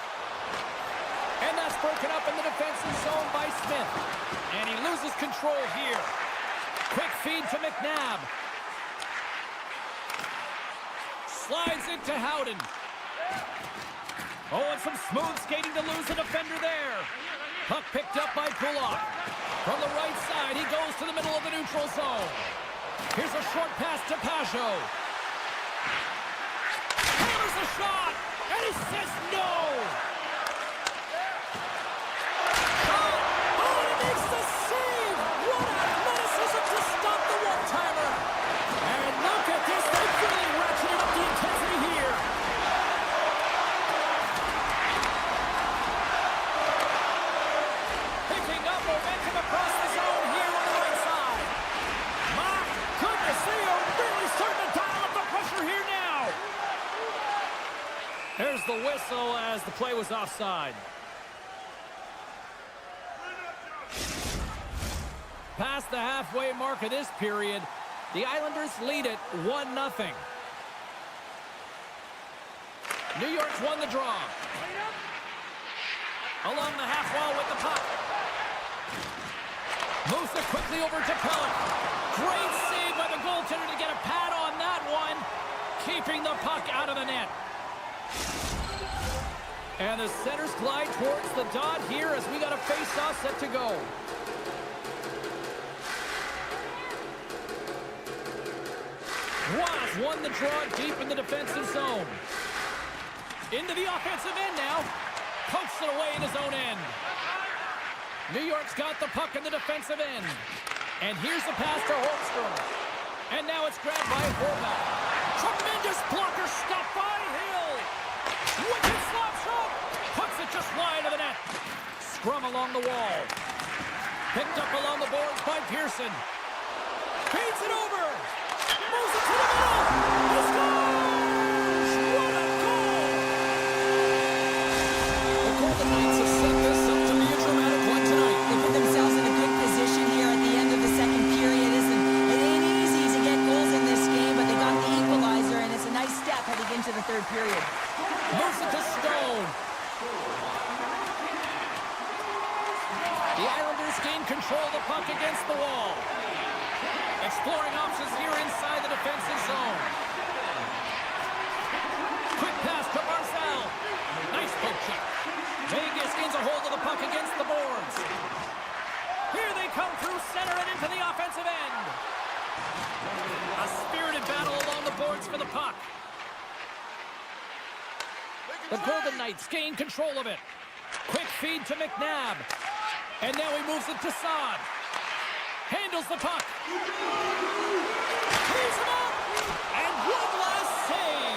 And that's broken up in the defensive zone by Smith. And he loses control here. Quick feed to McNabb. Slides it to Howden. Oh, and some smooth skating to lose a defender there. Puck picked up by Pullock. From the right side, he goes to the middle of the neutral zone. Here's a short pass to Pajot. Hammers the shot, and he says no. Oh, and he makes the save. What athleticism to stop the one-timer. And look at this, they've really ratcheted up the intensity here. Picking up momentum across the zone here on the right side. My goodness, they are really starting to dial up the pressure here now. There's the whistle as the play was offside. Past the halfway mark of this period, the Islanders lead it 1-0. New York's won the draw. Along the half wall with the puck. Moves it quickly over to Pellet. Great save by the goaltender to get a pad on that one. Keeping the puck out of the net. And the centers glide towards the dot here as we got a face-off set to go. Ross won the draw deep in the defensive zone. Into the offensive end now. Pokes it away in his own end. New York's got the puck in the defensive end. And here's the pass to Holmstrom. And now it's grabbed by Horvath. Tremendous blocker stop by Hill. Wicked slap shot. Puts it just wide of the net. Scrum along the wall. Picked up along the boards by Pearson. Feeds it over. Moves it to the middle. He scores! What a goal! The Golden Knights have set this up to be a dramatic one tonight. They put themselves in a good position here at the end of the second period. It ain't easy to get goals in this game, but they got the equalizer, and it's a nice step heading into the third period. Moves it to Stone. The Islanders gain control of the puck against the wall. Exploring options here inside the defensive zone. Quick pass to Marcel. Nice poke check. Vegas gains a hold of the puck against the boards. Here they come through center and into the offensive end. A spirited battle along the boards for the puck. The Golden Knights gain control of it. Quick feed to McNabb. And now he moves it to Saad. Handles the puck. He's him up. And one last save.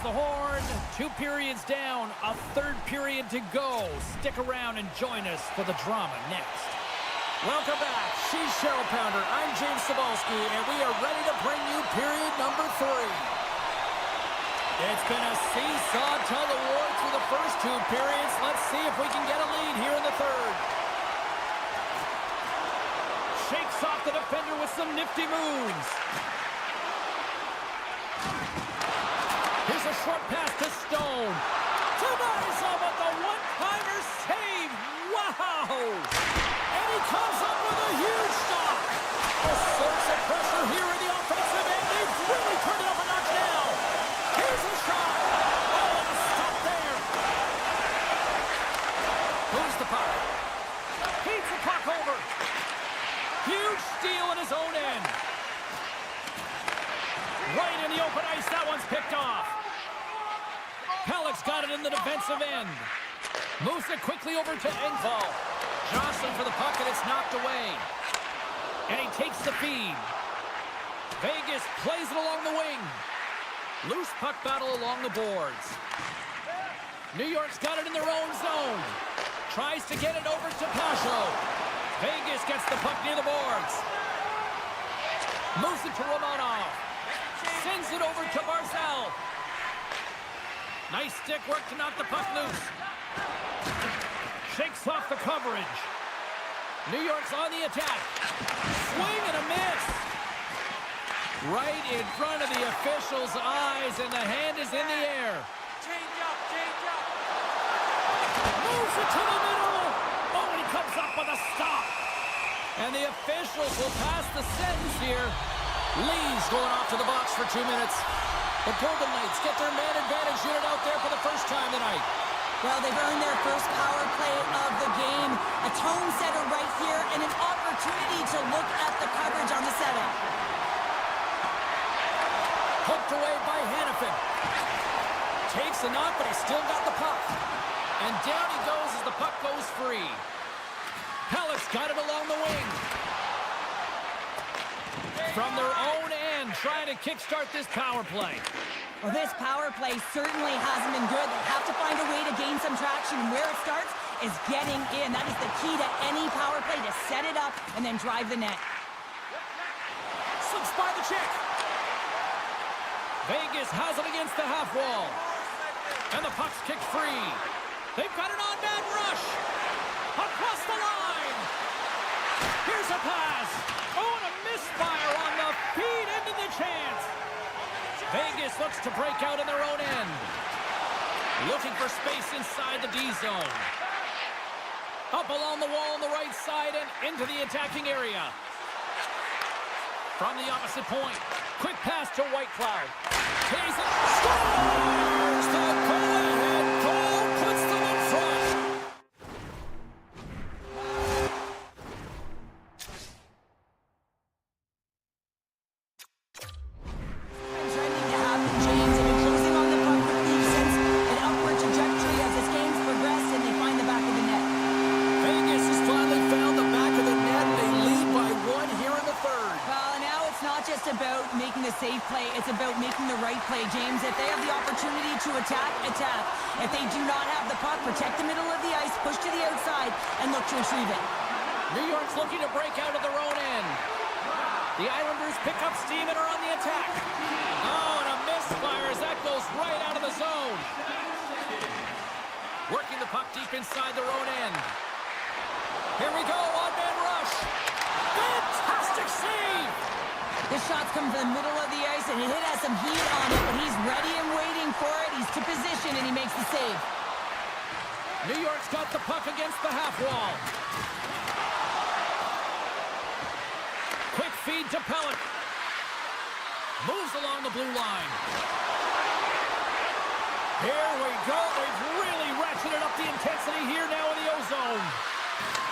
the horn. 2 periods down, a 3rd period to go. Stick around and join us for the drama next. Welcome back. She's Cheryl Pounder. I'm James Cebulski, and we are ready to bring you period number 3. It's been a seesaw tug of war through the first 2 periods. Let's see if we can get a lead here in the 3rd. Shakes off the defender with some nifty moves. Here's a short pass to Stone. Tonight's with the one-timer save. Wow! And he comes up with a huge stop. A source of pressure here in the offensive end. They've really turned it up a notch now. Here's a shot. Oh, and a stop there. Moves the puck. Feeds the puck over. Huge steal in his own end. Right in the open ice. That one's picked off. Pellick's got it in the defensive end. Moves it quickly over to Engvall. Johnson for the puck, and it's knocked away. And he takes the feed. Vegas plays it along the wing. Loose puck battle along the boards. New York's got it in their own zone. Tries to get it over to Pasho. Vegas gets the puck near the boards. Moves it to Romanov. Sends it over to Barzal. Nice stick work to knock the puck loose. Shakes off the coverage. New York's on the attack. Swing and a miss. Right in front of the official's eyes, and the hand is in the air. Change up, change up. Moves it to the middle. Oh, and he comes up with a stop. And the officials will pass the sentence here. Lee's going off to the box for 2 minutes. The Golden Knights get their man advantage unit out there for the first time tonight. Well, they've earned their first power play of the game. A tone setter right here and an opportunity to look at the coverage on the setup. Hooked away by Hannafin. Takes a knock, but he's still got the puck. And down he goes as the puck goes free. Pellick's got it along the wing. From their own end, trying to kickstart this power play. Well, this power play certainly hasn't been good. They have to find a way to gain some traction. And where it starts is getting in. That is the key to any power play, to set it up and then drive the net. Slips by the check. Vegas has it against the half wall. And the puck's kicked free. They've got an on-man rush. Across the line. Here's a pass. Oh, and a misfire on the feed into the chance. Vegas looks to break out in their own end. Looking for space inside the D zone. Up along the wall on the right side and into the attacking area. From the opposite point. Quick pass to Whitecloud. Takes it. Scores! The go-ahead goal puts them in front. Trending to happen, James. They've been closing on the puck with lead since an upward trajectory as this game's progressed, and they find the back of the net. Vegas has finally found the back of the net, and they lead by 1 here in the 3rd. Well, and now it's not just about making a safe play. It's about making the right play, James. If they have the opportunity to attack, attack. If they do not have the puck, protect the middle of the ice, push to the outside, and look to retrieve it. New York's looking to break out of their own end. The Islanders pick up steam and are on the attack. Oh, and a misfire as that goes right out of the zone. Working the puck deep inside their own end. Here we go, one-man rush. Fantastic save! This shot's come from the middle of the ice, and it has some heat on it, but he's ready and waiting for it. He's to position, and he makes the save. New York's got the puck against the half wall. Quick feed to Pellick. Moves along the blue line. Here we go. They've really ratcheted up the intensity here now in the O-zone.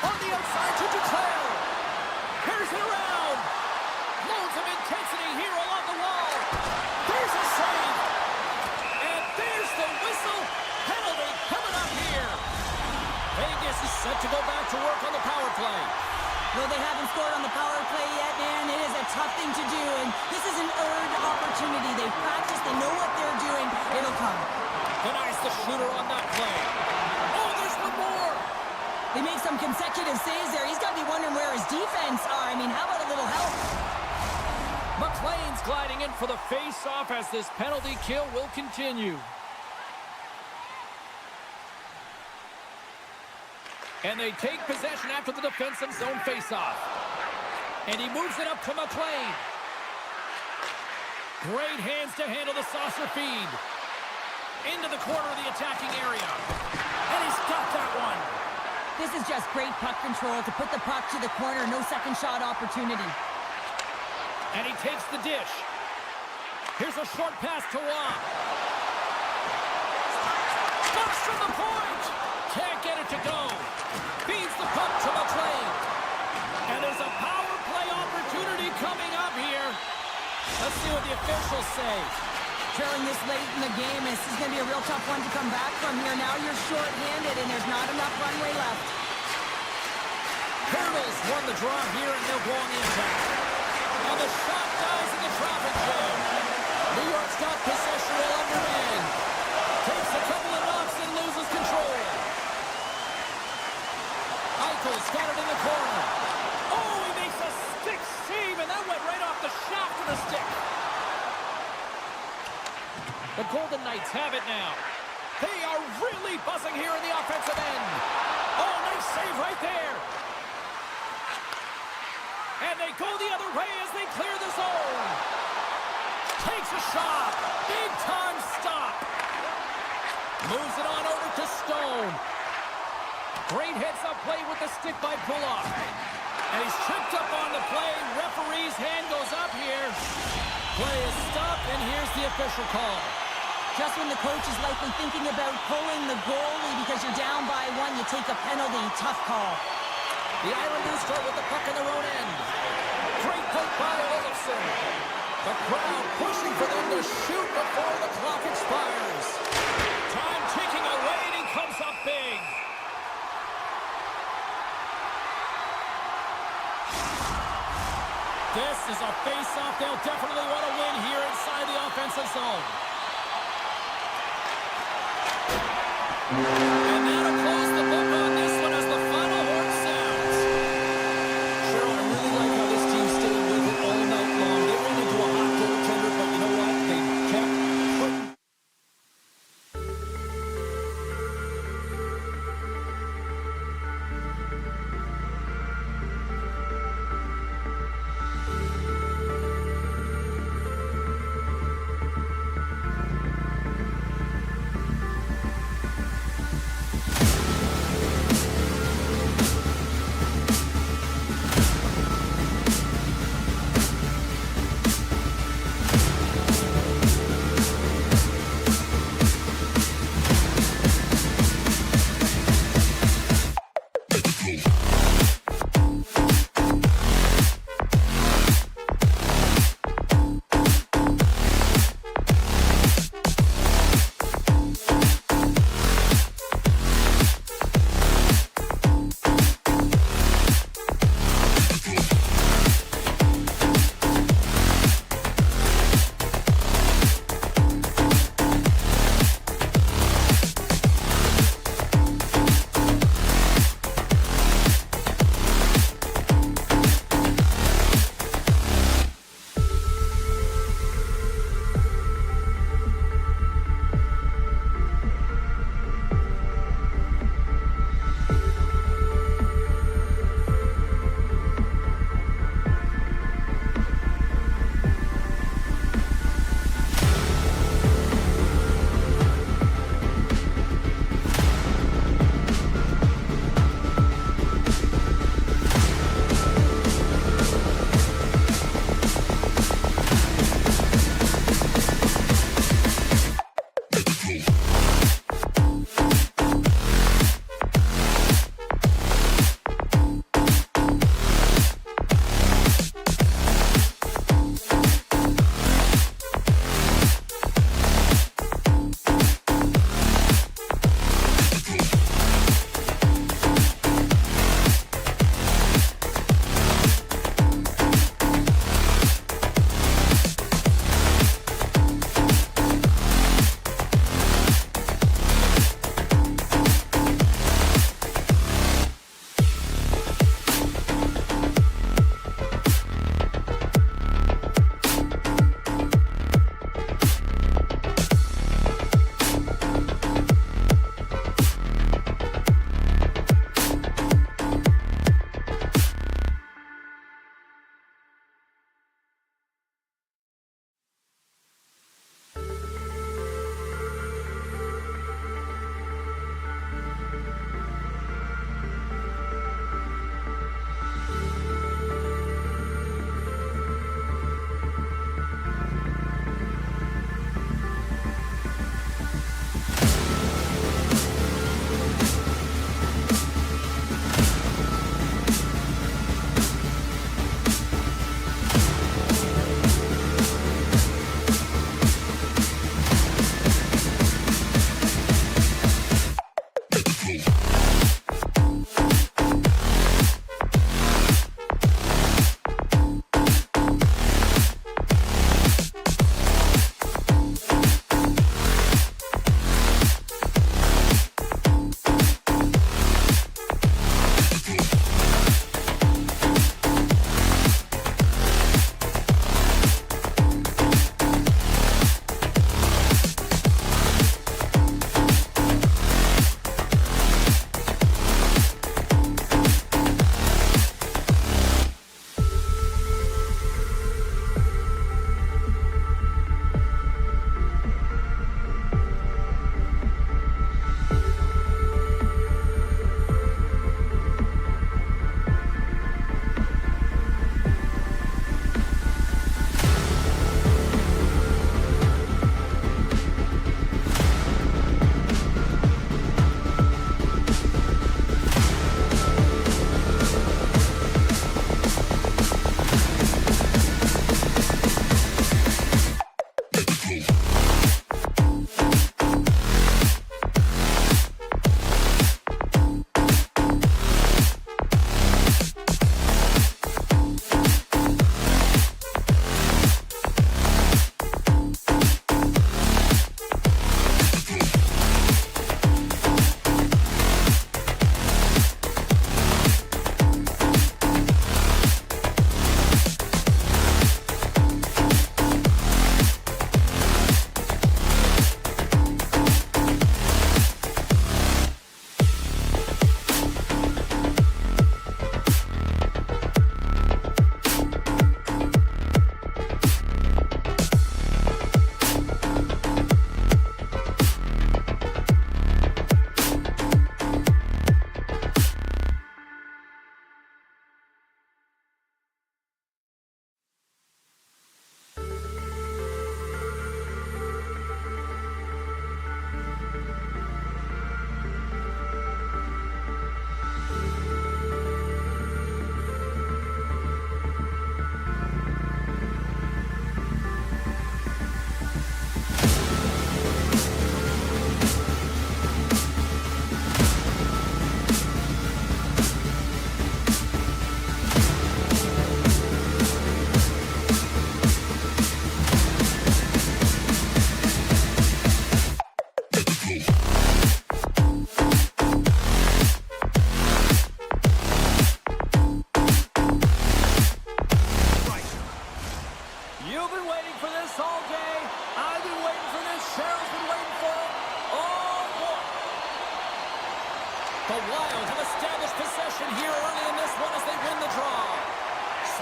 On the outside to Duclair. Here's it around. Loads of intensity here along the wall. There's a save. And there's the whistle. Penalty coming up here. Vegas is set to go back to work on the power play. Though they haven't scored on the power play yet, man, it is a tough thing to do, and this is an earned opportunity. They've practiced, they know what they're doing. It'll come. Denies the shooter on that play. Oh, there's one more! They make some consecutive saves there. He's got to be wondering where his defense are. I mean, how about a little help? McLean's gliding in for the face-off as this penalty kill will continue. And they take possession after the defensive zone face-off. And he moves it up to McLean. Great hands to handle the saucer feed. Into the corner of the attacking area. And he's got that one. This is just great puck control to put the puck to the corner. No second shot opportunity. And he takes the dish. Here's a short pass to Waugh. Stops from the point. Can't get it to go. Feeds the puck to McLean. And there's a power play opportunity coming up here. Let's see what the officials say. Trailing this late in the game, this is going to be a real tough one to come back from here. Now you're short-handed and there's not enough runway left. Colonels won the draw here and they'll go on the attack. And the shot dies in the traffic jam. New York's got possession while underman. Takes a couple of knocks and loses control. Eichel's got it in the corner. Oh, he makes a stick save, and that went right off the shaft of the stick. The Golden Knights have it now. They are really buzzing here in the offensive end. Oh, nice save right there. And they go the other way as they clear the zone. Takes a shot. Big time stop. Moves it on over to Stone. Great heads-up play with the stick by Pulock. And he's tripped up on the play. Referee's hand goes up here. Play is stopped, and here's the official call. Just when the coach is likely thinking about pulling the goalie because you're down by one, you take a penalty. Tough call. The Islanders start with the puck in their own end. Great poke by Olofsson. The crowd pushing for them to shoot before the clock expires. Time ticking away, and he comes up big. This is a face-off they'll definitely want to win here inside the offensive zone. And that'll close the book on this one as the final horn sounds. Sure, I really like how this team stayed with it all night long. They ran into a hot goaltender, but you know what? They kept putting...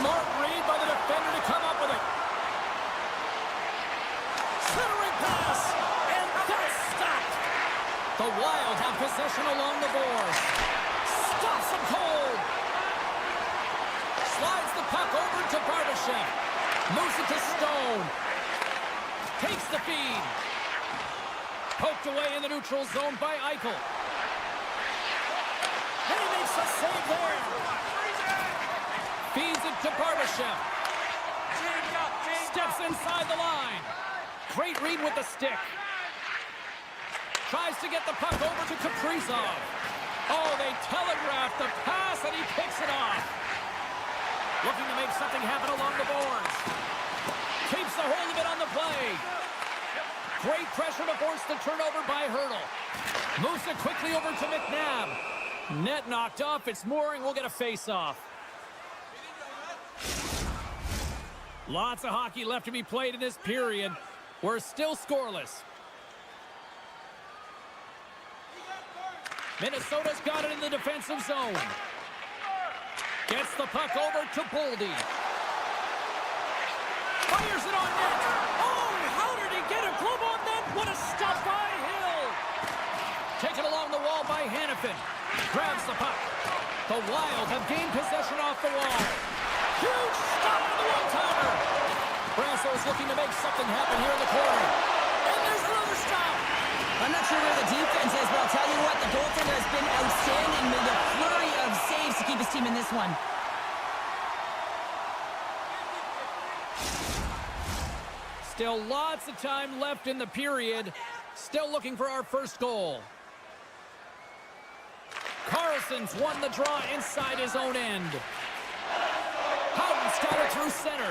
Smart read by the defender to come up with it. Centering pass, and that's stopped. The Wild have possession along the boards. Stops him cold. Slides the puck over to Barbashev. Moves it to Stone. Takes the feed. Poked away in the neutral zone by Eichel. And he makes a save there. Feeds it to Barbashev. Steps inside the line. Great read with the stick. Tries to get the puck over to Kaprizov. Oh, they telegraphed the pass, and he picks it off. Looking to make something happen along the boards. Keeps the hold of it on the play. Great pressure to force the turnover by Hurdle. Moves it quickly over to McNabb. Net knocked off. It's Mooring. We'll get a face-off. Lots of hockey left to be played in this period. We're still scoreless. Minnesota's got it in the defensive zone. Gets the puck over to Boldy. Fires it on net. Oh, how did he get a glove on net? What a stop by Hill. Taken along the wall by Hannafin. Grabs the puck. The Wild have gained possession off the wall. Huge stop on the one-timer. Brasso's looking to make something happen here in the corner. And there's another stop. I'm not sure where the defense is, but I'll tell you what, the goaltender has been outstanding with a flurry of saves to keep his team in this one. Still lots of time left in the period. Still looking for our first goal. Carlson's won the draw inside his own end. Houghton's got it through center.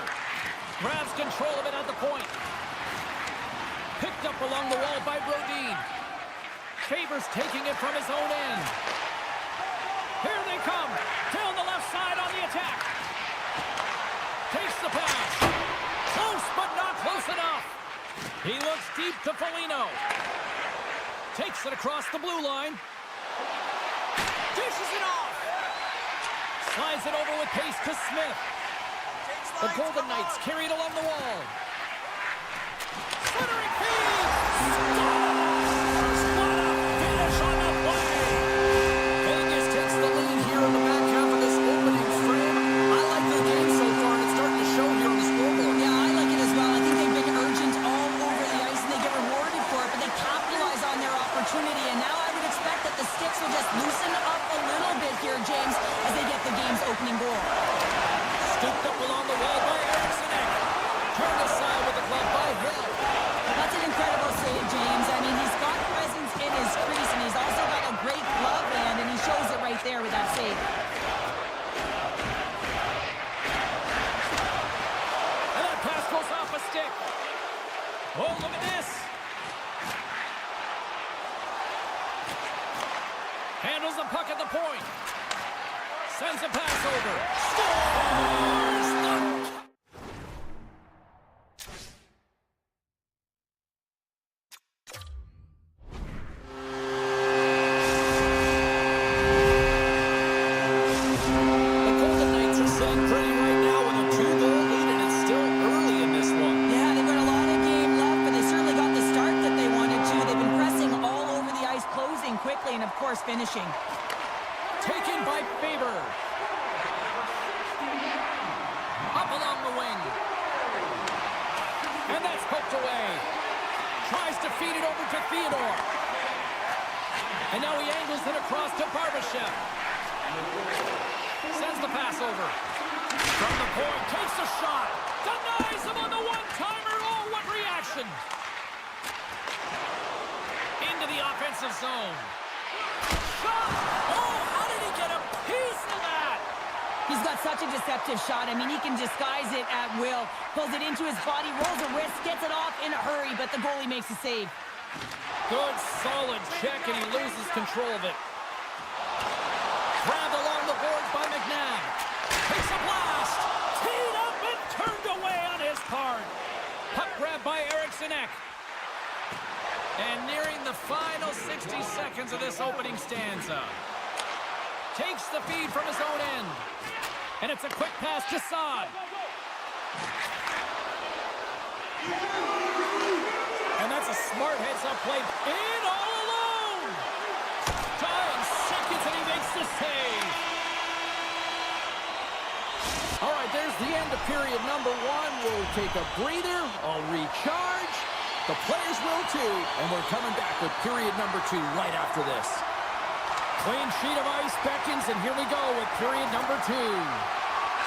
Grabs control of it at the point. Picked up along the wall by Brodin. Favors taking it from his own end. Here they come. Down the left side on the attack. Takes the pass. Close, but not close enough. He looks deep to Foligno. Takes it across the blue line. Dishes it off. Slides it over with pace to Smith. The Golden Knights carry it along the wall. Centering feed! Scores! What a finish on the play! Vegas takes the lead here in the back half of this opening frame. I like their game so far, and it's starting to show here on the scoreboard. Yeah, I like it as well. I think they've been urgent all over the ice, and they get rewarded for it, but they capitalize on their opportunity, and now I would expect that the sticks will just loosen up a little bit here, James, as they get the game's opening goal. Scooped up along the wall by Eriksson. Turned aside with the glove by Hill. That's an incredible save, James. I mean, he's got presence in his crease, and he's also got a great glove hand, and he shows it right there with that save. And that pass goes off a stick. Oh, look at this. Handles the puck at the point. Sends a pass over. Scores! The Golden Knights are sitting pretty right now with a 2-goal lead, and it's still early in this one. Yeah, they've got a lot of game left, but they certainly got the start that they wanted to. They've been pressing all over the ice, closing quickly, and of course finishing. Taken by Faber. Up along the wing. And that's poked away. Tries to feed it over to Theodore. And now he angles it across to Barbashev. Sends the pass over. From the point, takes a shot. Denies him on the one-timer. Oh, what reaction. Into the offensive zone. Shot! Oh, how did he get a piece of that? He's got such a deceptive shot. I mean, he can disguise it at will. Pulls it into his body, rolls a wrist, gets it off in a hurry, but the goalie makes a save. Good, solid check, and he loses control of it. Grabbed along the boards by McNabb. Takes a blast. Teed up and turned away on his part. Puck grabbed by Eriksson. And nearing the final 60 seconds of this opening stanza. Takes the feed from his own end. And it's a quick pass to Son. And that's a smart heads-up play. In all alone. Dying seconds, and he makes the save. All right, there's the end of period number 1. We'll take a breather. I'll recharge. The players will too. And we're coming back with period number 2 right after this. Clean sheet of ice beckons, and here we go with period number 2.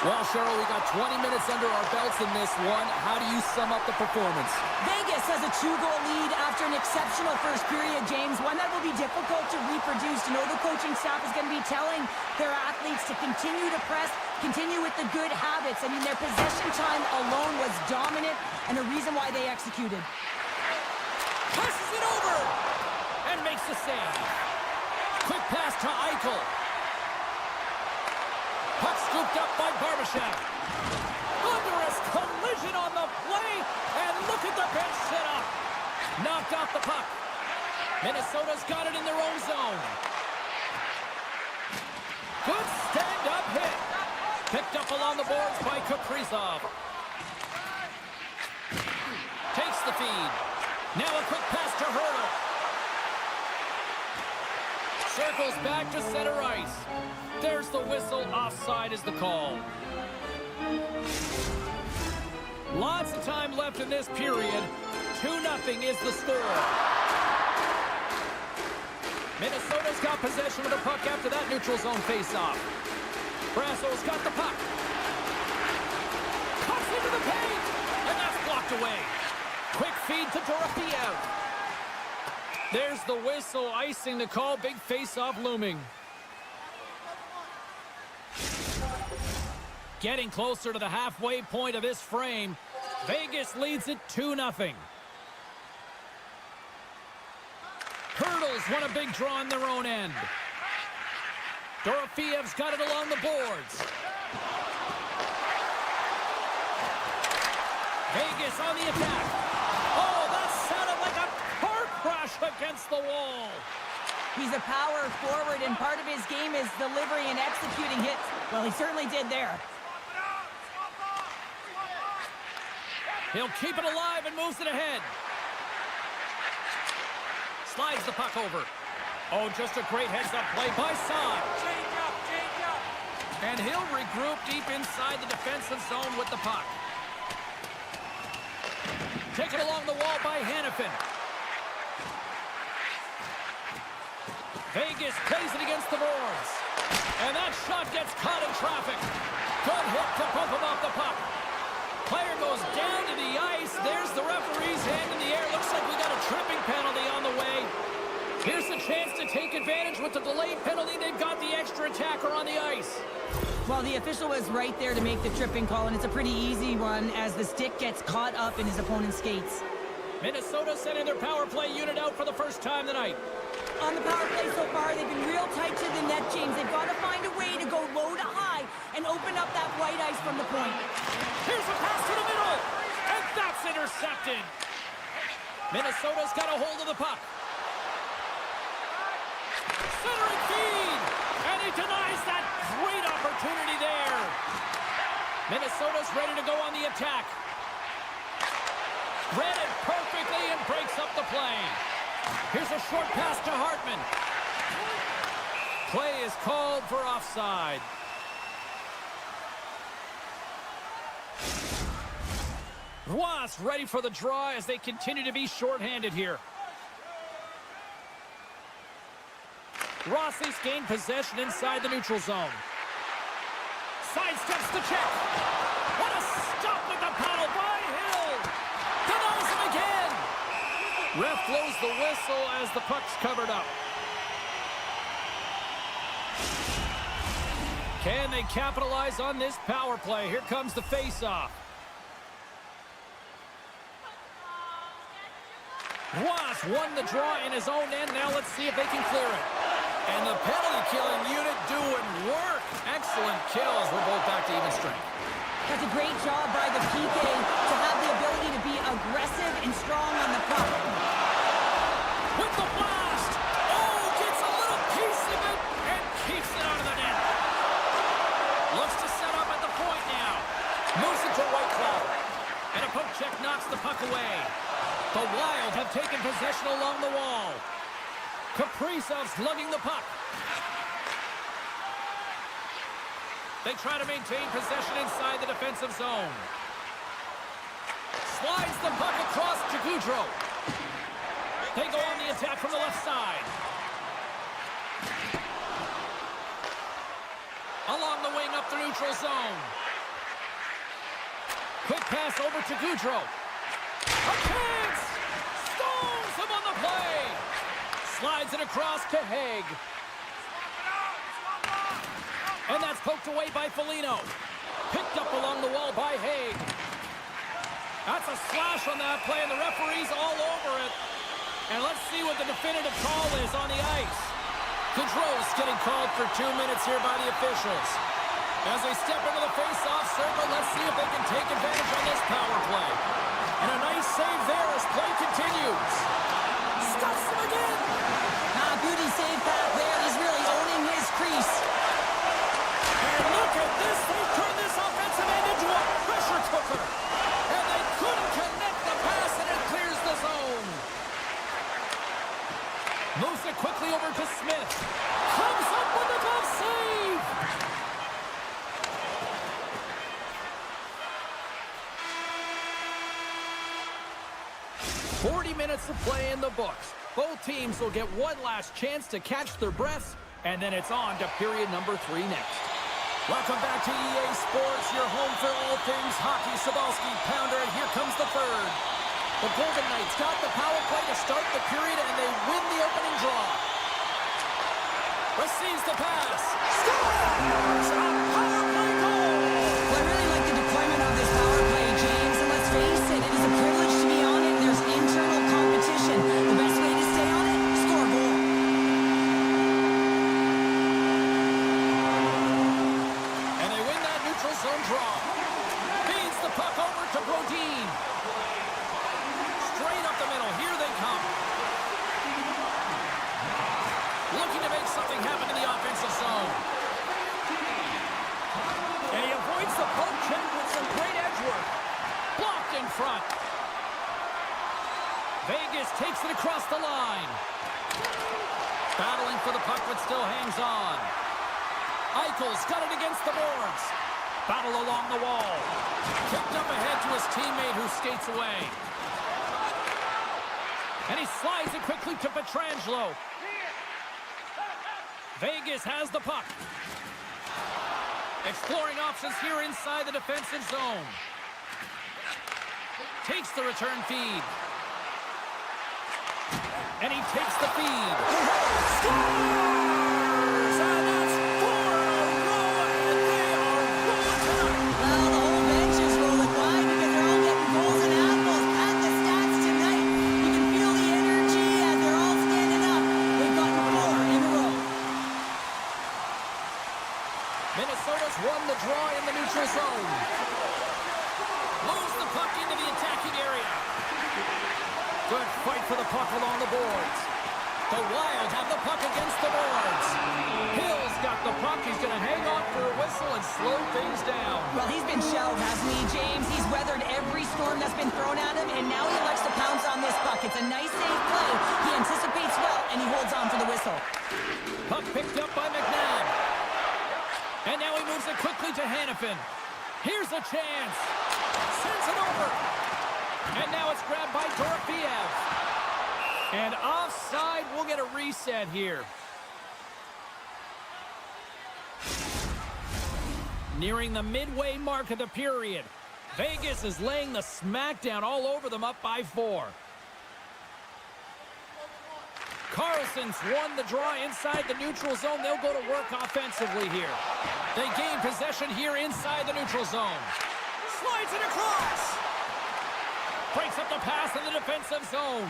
Well, Cheryl, we got 20 minutes under our belts in this one. How do you sum up the performance? Vegas has a 2-goal lead after an exceptional first period, James. One that will be difficult to reproduce. You know, the coaching staff is going to be telling their athletes to continue to press, continue with the good habits. I mean, their possession time alone was dominant, and the reason why they executed. Passes it over and makes the save. Quick pass to Eichel. Puck scooped up by Barbashev. Thunderous collision on the play, and look at the bench set up. Knocked off the puck. Minnesota's got it in their own zone. Good stand-up hit. Picked up along the boards by Kaprizov. Takes the feed. Now a quick pass to Hurdle. Circles back to center ice. There's the whistle. Offside is the call. Lots of time left in this period. 2-0 is the score. Minnesota's got possession of the puck after that neutral zone faceoff. Brasso's got the puck. Cuts into the paint, and that's blocked away. Quick feed to Dorofeev. There's the whistle, icing the call. Big face-off looming. Getting closer to the halfway point of this frame. Vegas leads it 2-0. Hurdles won a big draw in their own end. Dorofeev's got it along the boards. Vegas on the attack. Oh, that sounded like a car crash against the wall. He's a power forward, and part of his game is delivering and executing hits. Well, he certainly did there. He'll keep it alive and moves it ahead. Slides the puck over. Oh, just a great heads-up play by Son. Change up, change up. And he'll regroup deep inside the defensive zone with the puck. Taken along the wall by Hannafin. Vegas plays it against the boards. And that shot gets caught in traffic. Good hit to bump him off the puck. Player goes down to the ice. There's the referee's hand in the air. Looks like we got a tripping penalty on the way. Here's the chance to take advantage with the delayed penalty. They've got the extra attacker on the ice. Well, the official was right there to make the tripping call, and it's a pretty easy one as the stick gets caught up in his opponent's skates. Minnesota sending their power play unit out for the first time tonight. On the power play so far, they've been real tight to the net, James. They've got to find a way to go low to high and open up that white ice from the point. Here's a pass to the middle, and that's intercepted. Minnesota's got a hold of the puck. Centering feed, and he denies that great opportunity there. Minnesota's ready to go on the attack. Read it perfectly and breaks up the play. Here's a short pass to Hartman. Play is called for offside. Ross ready for the draw as they continue to be shorthanded here. Rossi's gained possession inside the neutral zone. Sidesteps the check. What a stop with the paddle by Hill. Denies him again. Ref blows the whistle as the puck's covered up. Can they capitalize on this power play? Here comes the face-off. Ross won the draw in his own end. Now let's see if they can clear it. And the penalty-killing unit doing work. Excellent kills. We're both back to even strength. That's a great job by the PK to have the ability to be aggressive and strong on the puck. With the blast. Oh, gets a little piece of it and keeps it out of the net. Looks to set up a And a poke check knocks the puck away. The Wild have taken possession along the wall. Kaprizov's lugging the puck. They try to maintain possession inside the defensive zone. Slides the puck across to Gaudreau. They go on the attack from the left side. Along the wing up the neutral zone. Quick pass over to Gaudreau. A chance! Stones him on the play. Slides it across to Haig. And that's poked away by Foligno. Picked up along the wall by Haig. That's a slash on that play, and the referee's all over it. And let's see what the definitive call is on the ice. Gaudreau's getting called for 2 minutes here by the officials. As they step into the face-off circle, let's see if they can take advantage on this power play. And a nice save there as play continues. Stuffs him again. Beauty save back there. He's really owning his crease. And look at this. They turned this offensive end into a pressure cooker. And they couldn't connect the pass, and it clears the zone. Moves it quickly over to Smith. Comes up with a glove save. Minutes of play in the books. Both teams will get one last chance to catch their breaths, and then it's on to period number 3 next. Welcome back to EA Sports, your home for all things hockey. Sabalski, Pounder, and here comes the third. The Golden Knights got the power play to start the period, and they win the opening draw. Receives the pass. Scores! A power play goal! Well, I really like the deployment of this power play, James, and let's face it, it is a privilege to be on it. There's internal competition. The best way to stay on it, score a goal. And they win that neutral zone draw. Feeds the puck over to Brodin. Straight up the middle. Here they come. Looking to make something happen in the offensive zone. And he avoids the poke check with some great edge work. Blocked in front. Vegas takes it across the line. Battling for the puck, but still hangs on. Eichel's got it against the boards. Battle along the wall. Kicked up ahead to his teammate who skates away. And he slides it quickly to Pietrangelo. Vegas has the puck. Exploring options here inside the defensive zone. Takes the return feed. And he takes the feed. Scores! And that's 4 in a row, and they are rolling tonight. Well, the whole bench is rolling wide because they're all getting goals and apples. At the stats tonight, you can feel the energy as they're all standing up. They've gotten 4 in a row. Minnesota's won the draw in the neutral zone. Moves the puck into the attacking area. Good fight for the puck along the boards. The Wild have the puck against the boards. Hill's got the puck. He's going to hang on for a whistle and slow things down. Well, he's been shelled, hasn't he, James? He's weathered every storm that's been thrown at him, and now he elects to pounce on this puck. It's a nice, safe play. He anticipates well, and he holds on for the whistle. Puck picked up by McNabb. And now he moves it quickly to Hanifin. Here's a chance. Sends it over. And now it's grabbed by Dorofeev. And offside, we'll get a reset here. Nearing the midway mark of the period. Vegas is laying the smackdown all over them, up by 4. Carlson's won the draw inside the neutral zone. They'll go to work offensively here. They gain possession here inside the neutral zone. Slides it across. Breaks up the pass in the defensive zone.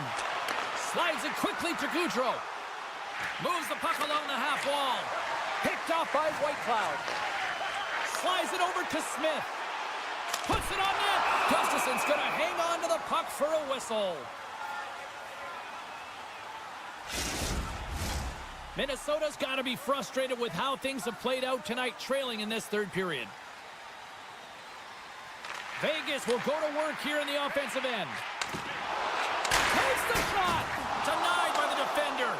Slides it quickly to Gaudreau. Moves the puck along the half wall. Picked off by Whitecloud. Slides it over to Smith. Puts it on net. Gustafson's going to hang on to the puck for a whistle. Minnesota's got to be frustrated with how things have played out tonight, trailing in this third period. Vegas will go to work here in the offensive end. Takes the shot. Denied by the defender.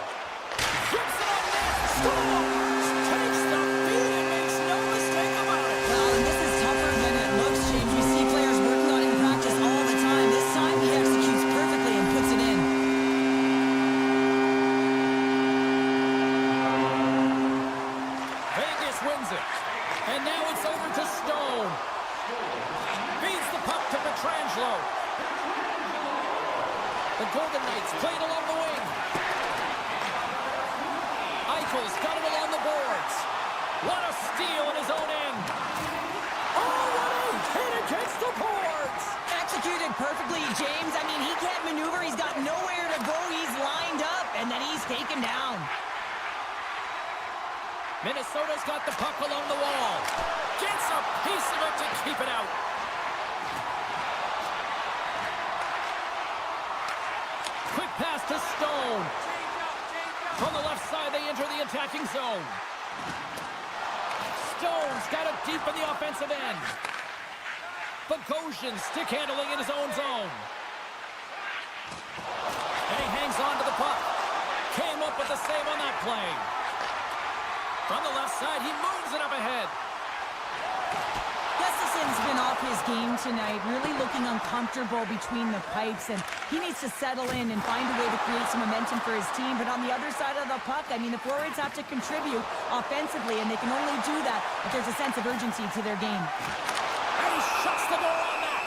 Chips it on net. Scores. Takes the feed and makes no mistake about it. Well, and this is tougher than it looks, James. We see players working on it in practice all the time. This time he executes perfectly and puts it in. Vegas wins it. And now it's over to Stone. Feeds the puck to Pietrangelo. The Golden Knights played along the wing. Eichel's got it along the boards. What a steal in his own end. Oh, what a hit against the boards. Executed perfectly, James. I mean, he can't maneuver. He's got nowhere to go. He's lined up, and then he's taken down. Minnesota's got the puck along the wall. Gets a piece of it to keep it out. Quick pass to Stone. From the left side, they enter the attacking zone. Stone's got it deep in the offensive end. Bogosian stick handling in his own zone. And he hangs on to the puck. Came up with the save on that play. From the left side, he moves it up ahead. Gustafson's been off his game tonight, really looking uncomfortable between the pipes, and he needs to settle in and find a way to create some momentum for his team. But on the other side of the puck, I mean, the forwards have to contribute offensively, and they can only do that if there's a sense of urgency to their game. And he shuts the door on that.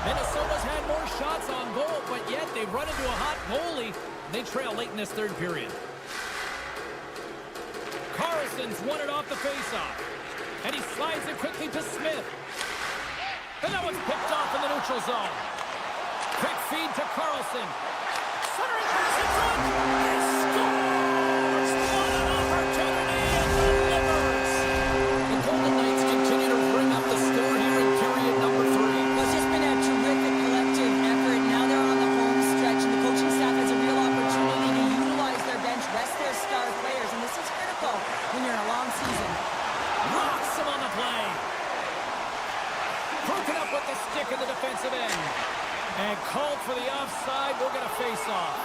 Minnesota's had more shots on goal, but yet they've run into a hot goalie. They trail late in this third period. Carlson's won it off the faceoff. And he slides it quickly to Smith. And that one's picked off in the neutral zone. Quick feed to Carlson. Centering pass in front. He scores! What an opportunity and delivers! The Golden Knights continue to bring up the score here in period number 3. Well, it's just been a terrific collective effort. Now they're on the home stretch, and the coaching staff has a real opportunity to utilize their bench, rest their star players, and this is critical when you're in a long season. Rocks him on the play. Broken up with the stick in the defensive end. And called for the offside. We're going to face off.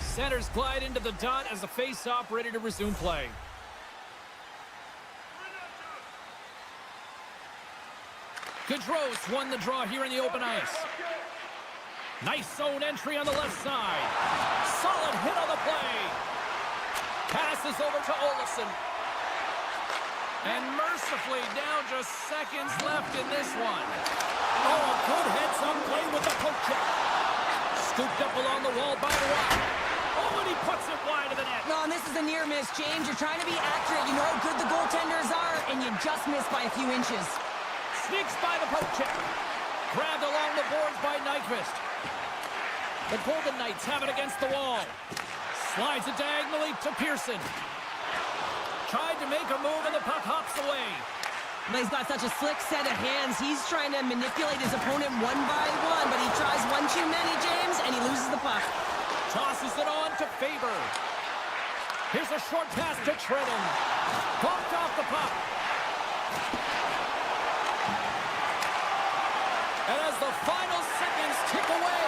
Centers glide into the dot as the face-off ready to resume play. Gaudreau's won the draw here in the open ice. Nice zone entry on the left side. Solid hit on the play. Passes over to Olofsson. And mercifully down just seconds left in this one. Oh, a good heads-up play with the poke check. Scooped up along the wall by Rock. Oh, and he puts it wide of the net. No, and this is a near miss, James. You're trying to be accurate. You know how good the goaltenders are, and you just miss by a few inches. Sneaks by the poke check. Grabbed along the boards by Nyquist. The Golden Knights have it against the wall. Slides it diagonally to Pearson. Tried to make a move and the puck hops away. But he's got such a slick set of hands. He's trying to manipulate his opponent one by one, but he tries one too many, James, and he loses the puck. Tosses it on to Faber. Here's a short pass to Trenton. Bumped off the puck. And as the final seconds tick away,